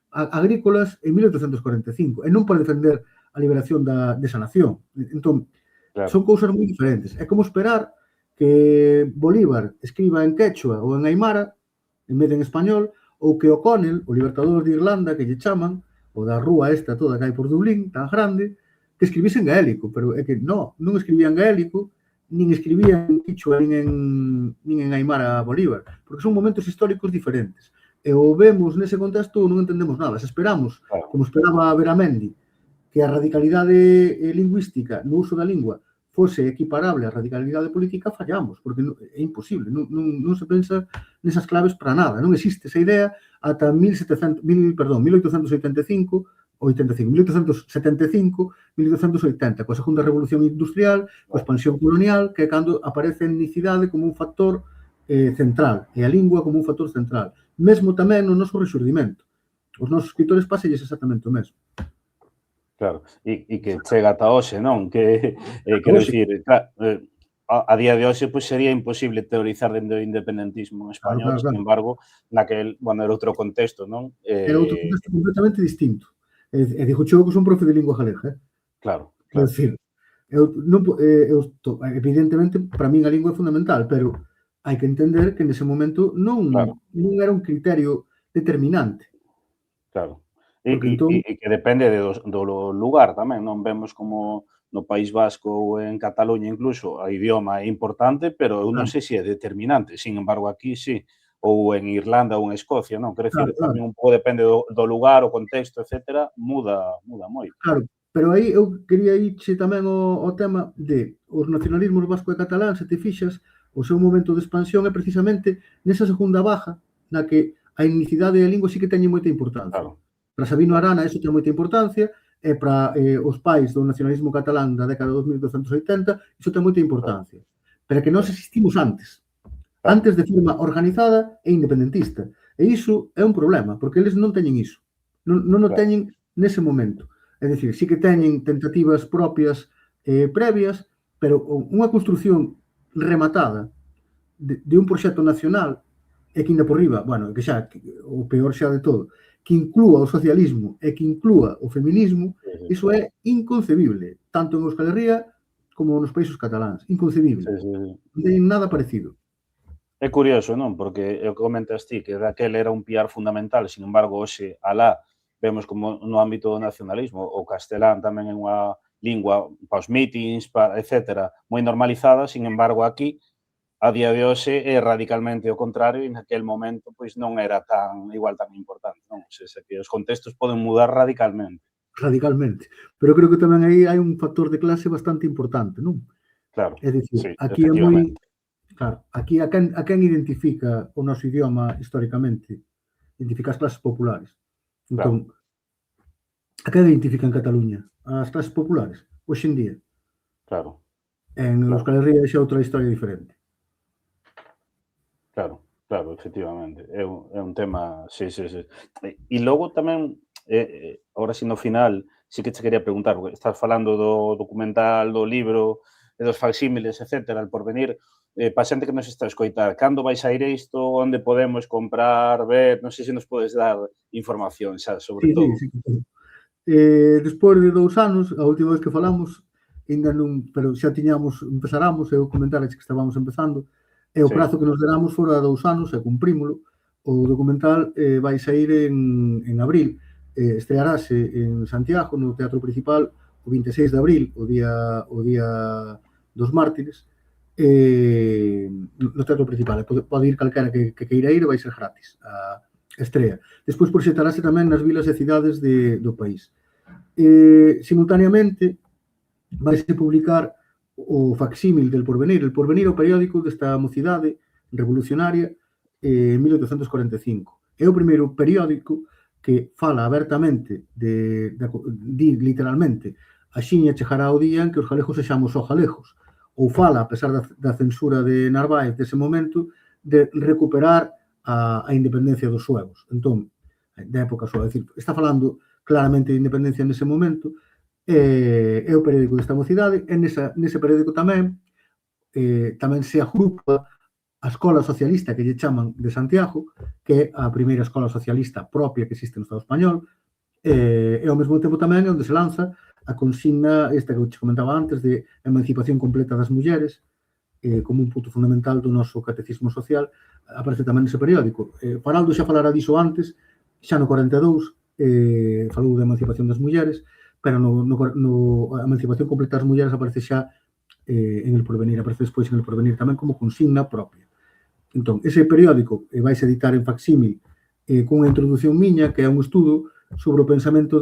agrícolas en 1845, e non para defender a liberación desa nación. Entón, son cousas moi diferentes. É como esperar que Bolívar escriba en quechua ou en aimara, en vez de en español, ou que O'Connell, o libertador de Irlanda, que lle chaman, ou da rúa esta toda que hai por Dublín, tan grande, que escribise en gaélico, pero é que non escribían gaélico, nin escribían en quichua, nin en aimara Bolívar, porque son momentos históricos diferentes. E o vemos nese contexto non entendemos nada. Se esperamos, como esperaba Beramendi, que a radicalidade lingüística no uso da lingua fose equiparable á radicalidade política, fallamos, porque é imposible, non se pensa nesas claves para nada, non existe esa idea ata 1875, 1875, coa segunda revolución industrial, coa expansión colonial, que é cando aparece a etnicidade como un factor central, e a lingua como un factor central. Mesmo tamén no noso resurdimento. Os nosos escritores paselles exactamente o mesmo. Claro, e que chega ata hoxe, non? Que, quero dicir, a día de hoxe sería imposible teorizar dende o independentismo español, sin embargo, naquel, bueno, era outro contexto, non? Era outro contexto completamente distinto. E digo xo que son profe de lingua galega, Claro. É dicir, evidentemente, para min a lingua é fundamental, pero hai que entender que nese momento non era un criterio determinante. Claro. E que depende do lugar tamén, non? Vemos como no País Vasco ou en Cataluña incluso a idioma é importante, pero eu non sei se é determinante. Sin embargo, aquí sí. Ou en Irlanda ou en Escocia, non? Quero dicir, tamén un pouco depende do lugar, o contexto, etcétera, muda moito. Claro, pero aí eu quería irche tamén ao tema de os nacionalismos vasco e catalán, se te fixas, o seu momento de expansión é precisamente nesa segunda baja na que a etnicidade e a lingua sí que teñen moita importancia. Para Sabino Arana eso ten moita importancia, e para os pais do nacionalismo catalán da década de 1280, iso ten moita importancia. Pero que nós existimos antes de forma organizada e independentista. E iso é un problema, porque eles non teñen iso. Non o teñen nese momento. É dicir, sí que teñen tentativas propias previas, pero unha construción rematada de un proxecto nacional e que ainda por riba, bueno, que xa, o peor xa de todo, que inclúa o socialismo e que inclúa o feminismo, iso é inconcebible, tanto en Euskal Herria como nos países cataláns. Inconcebible. Non ten nada parecido. É curioso, non? Porque comentas ti que daquel era un piar fundamental, sin embargo, hoxe, alá, vemos como no ámbito do nacionalismo, o castelán tamén é unha lingua para os meetings, etcétera, moi normalizada, sin embargo, aquí, a día de hoxe, é radicalmente o contrario e naquel momento pois non era tan importante, non? O sea, que os contextos poden mudar radicalmente. Radicalmente. Pero creo que tamén aí hai un factor de clase bastante importante, non? Claro, é dicir, sí, aquí é moi... Claro, aquí a quen identifica o noso idioma históricamente? Identifica as clases populares. Entón, a quen identifica en Cataluña? As clases populares, hoxe en día. Claro. En Euskal Herria xa outra historia diferente. Claro, efectivamente. É un tema, sí. E logo tamén, agora si no final, sí que te quería preguntar, porque estás falando do documental, do libro, e dos facsímiles, etcétera, al porvenir, para a xente que nos está a escoitar, cando vais a ir isto, onde podemos comprar, ver, non sei se nos podes dar información xa sobre todo. Sí. Despois de 2 anos, a última vez que falamos, ainda non, pero xa empezáramos, eu comentara que estábamos empezando, e o prazo que nos deramos fora 2 anos, e cumprímolo. O documental vai sair en abril, estrearase en Santiago, no Teatro Principal, o 26 de abril, o día dos mártires, no Teatro Principal. Pode ir calquera que queira ir, vai ser gratis a estrea. Despois proxectarase tamén nas vilas e cidades do país. Simultaneamente, vaise publicar o facsímil del Porvenir. El Porvenir é o periódico desta mocidade revolucionaria en 1845. É o primeiro periódico que fala abertamente, di literalmente, axiña chegará o día en que os galegos sexamos só galegos. Ou fala, a pesar da censura de Narváez dese momento, de recuperar a independencia dos suevos. Entón, da época súa, está falando claramente de independencia nese momento, é o periódico desta mocidade, e nese periódico tamén se agrupa a Escola Socialista, que lle chaman, de Santiago, que é a primeira escola socialista propia que existe no Estado español, e ao mesmo tempo tamén é onde se lanza a consigna esta que eu te comentaba antes de emancipación completa das mulleres, como un punto fundamental do noso catecismo social, aparece tamén nese periódico. Faraldo xa falara diso antes, xa no 42 falou de emancipación das mulleres, pero a emancipación completa das mulleres aparece xa en El Porvenir, aparece despois en El Porvenir tamén como consigna propia. Entón, ese periódico vaise editar en facsímil cunha introducción miña, que é un estudo sobre o pensamento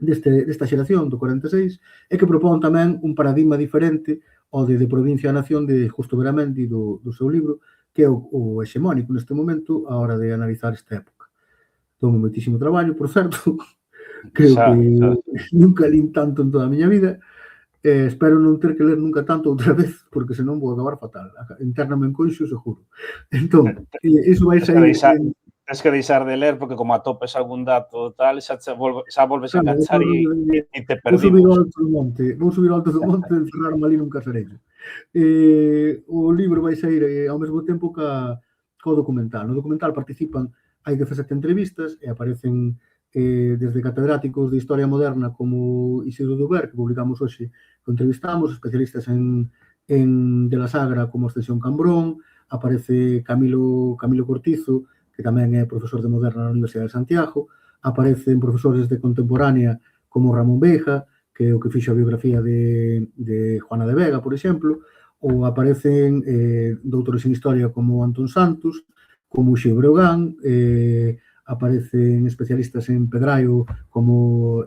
desta xeración do 46, e que propón tamén un paradigma diferente ao de Provincia a Nación de Justo Veramendi do seu libro, que é o hexemónico neste momento a hora de analizar esta época. Tomo moitísimo traballo, por certo, creo que nunca lín tanto en toda a miña vida, espero non ter que ler nunca tanto outra vez, porque senón vou acabar fatal. Intername en coixo, seguro. Entón, iso vai sair... Tens que deixar de ler, porque como atopes algún dato tal, xa volves a enganchar e te perdimos. Vou subir ao alto do monte e encerrarme ali nun casarello. O libro vai sair ao mesmo tempo co documental. No documental participan, hai 17 entrevistas e aparecen desde catedráticos de Historia Moderna como Isidro Duber, que publicamos hoxe, que entrevistamos, especialistas en de la Sagra como Ascensión Cambrón, aparece Camilo Cortizo, que tamén é profesor de Moderna na Universidade de Santiago, aparecen profesores de contemporánea como Ramón Beja, que é o que fixo a biografía de Juana de Vega, por exemplo, ou aparecen doutores en Historia como Antón Santos, como Uxío Breogán, aparecen especialistas en Pedraio como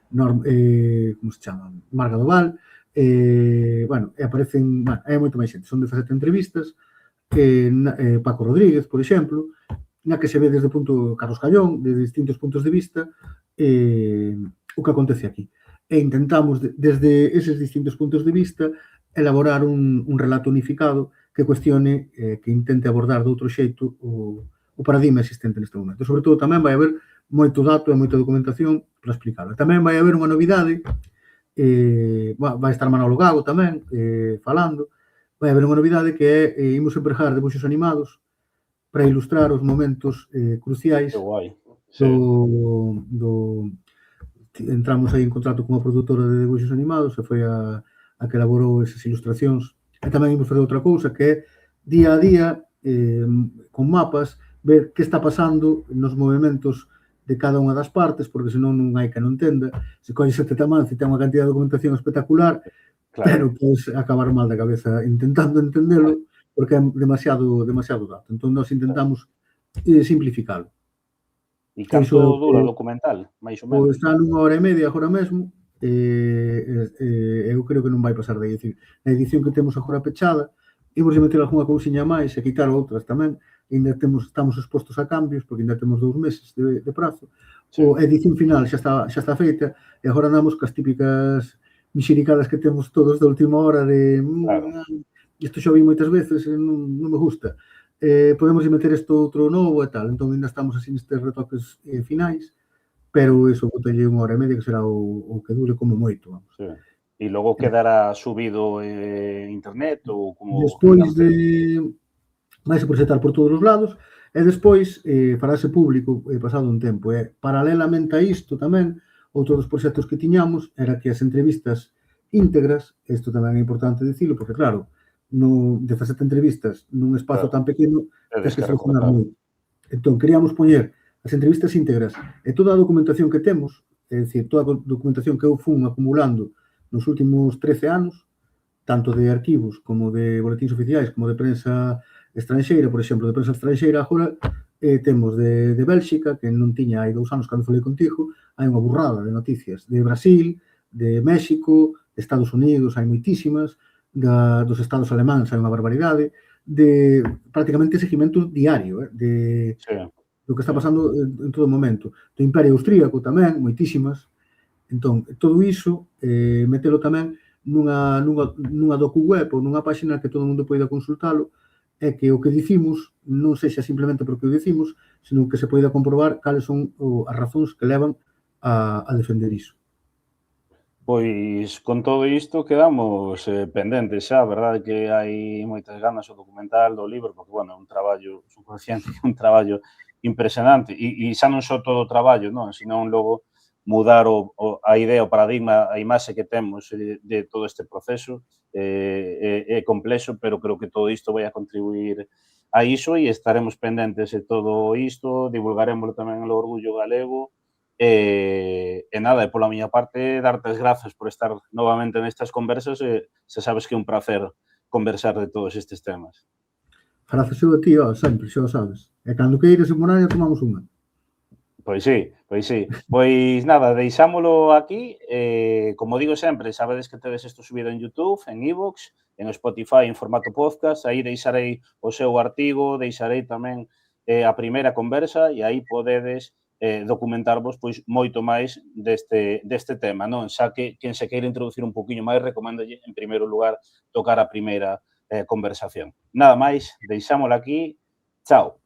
como se chama? Marga Doval, e aparecen, hai moito máis xente, son 17 entrevistas, Paco Rodríguez, por exemplo, na que se ve desde Carlos Callón, de distintos puntos de vista, o que acontece aquí. E intentamos, desde eses distintos puntos de vista, elaborar un relato unificado que cuestione, que intente abordar de outro xeito o paradigma existente neste momento. Sobre todo, tamén vai haber moito dato e moita documentación para explicarlo. Tamén vai haber unha novidade, vai estar Manolo Gago tamén, falando, vai haber unha novidade que é, imos empregar debuxos animados para ilustrar os momentos cruciais do entramos aí en contrato con unha produtora de debuxos animados e foi a que elaborou esas ilustracións. E tamén imos fazer outra cousa que é día a día, con mapas, ver que está pasando nos movimentos de cada unha das partes, porque senón non hai que non entenda. Se colles este Tetamancio ten unha cantidad de documentación espectacular, pero podes acabar mal da cabeza intentando entendelo, porque é demasiado dato. Entón, nós intentamos simplificalo. E canto dura o documental, máis ou menos? Pois está nunha hora e media agora mesmo, eu creo que non vai pasar da edición. A edición que temos agora pechada, imos meter algunha cousiña máis e quitar outras tamén, ainda estamos expostos a cambios, porque ainda temos 2 meses de prazo. A edición final xa está feita, e agora andamos cas típicas mixericadas que temos todos de última hora de isto xa vi moitas veces e non me gusta. Podemos meter isto outro novo e tal, entón ainda estamos así nestes retoques finais, pero iso, botelle unha hora e media que será o que dure como moito, vamos. E logo quedará subido en internet ou como... Despois vais a proxectar por todos os lados e despois farase público pasado un tempo. Paralelamente a isto tamén, outro dos proxectos que tiñamos era que as entrevistas íntegras, isto tamén é importante dicilo, porque claro, 17 entrevistas nun espazo tan pequeno, tens que seleccionar moito. Entón, queríamos poñer as entrevistas íntegras e toda a documentación que temos, é dicir, toda a documentación que eu fun acumulando nos últimos 13 anos, tanto de arquivos como de boletíns oficiais, como de prensa estranxeira, por exemplo, de prensa estranxeira, agora temos de Bélxica, que non tiña hai 2 anos cando falei contigo, hai unha burrada de noticias, de Brasil, de México, de Estados Unidos, hai moitísimas, dos estados alemáns hai unha barbaridade, de prácticamente seguimento diario do que está pasando en todo momento. Do Imperio Austríaco tamén, moitísimas. Entón, todo iso, metelo tamén nunha docu-web ou nunha páxina que todo o mundo poida consultalo, é que o que dicimos non sexa simplemente porque o dicimos, senón que se poida comprobar cales son as razóns que levan a defender iso. Pois con todo isto quedamos pendentes xa, a verdade que hai moitas ganas o documental do libro, porque, bueno, é un traballo subconsciente, un traballo impresionante, e xa non só todo o traballo, non, senón logo mudar a idea, o paradigma, a imaxe que temos de todo este proceso é complexo, pero creo que todo isto vai a contribuir a iso e estaremos pendentes de todo isto, divulgarémoslo tamén no Orgullo Galego. E nada, pola miña parte, darte as grazas por estar novamente nestas conversas e se sabes que é un placer conversar de todos estes temas. Grazas a ti, sempre, xa o sabes. E cando queires en Moraña tomamos unha. Pois sí. Pois nada, deixámolo aquí. Como digo sempre, sabedes que tedes isto subido en YouTube, en iVoox, en Spotify en formato podcast. Aí deixarei o seu artigo, deixarei tamén a primeira conversa e aí podedes documentarvos pois moito máis deste tema, non? Xa que quen se queira introducir un poquinho máis, recomendalle, en primeiro lugar, tocar a primeira conversación. Nada máis, deixámola aquí. Chao.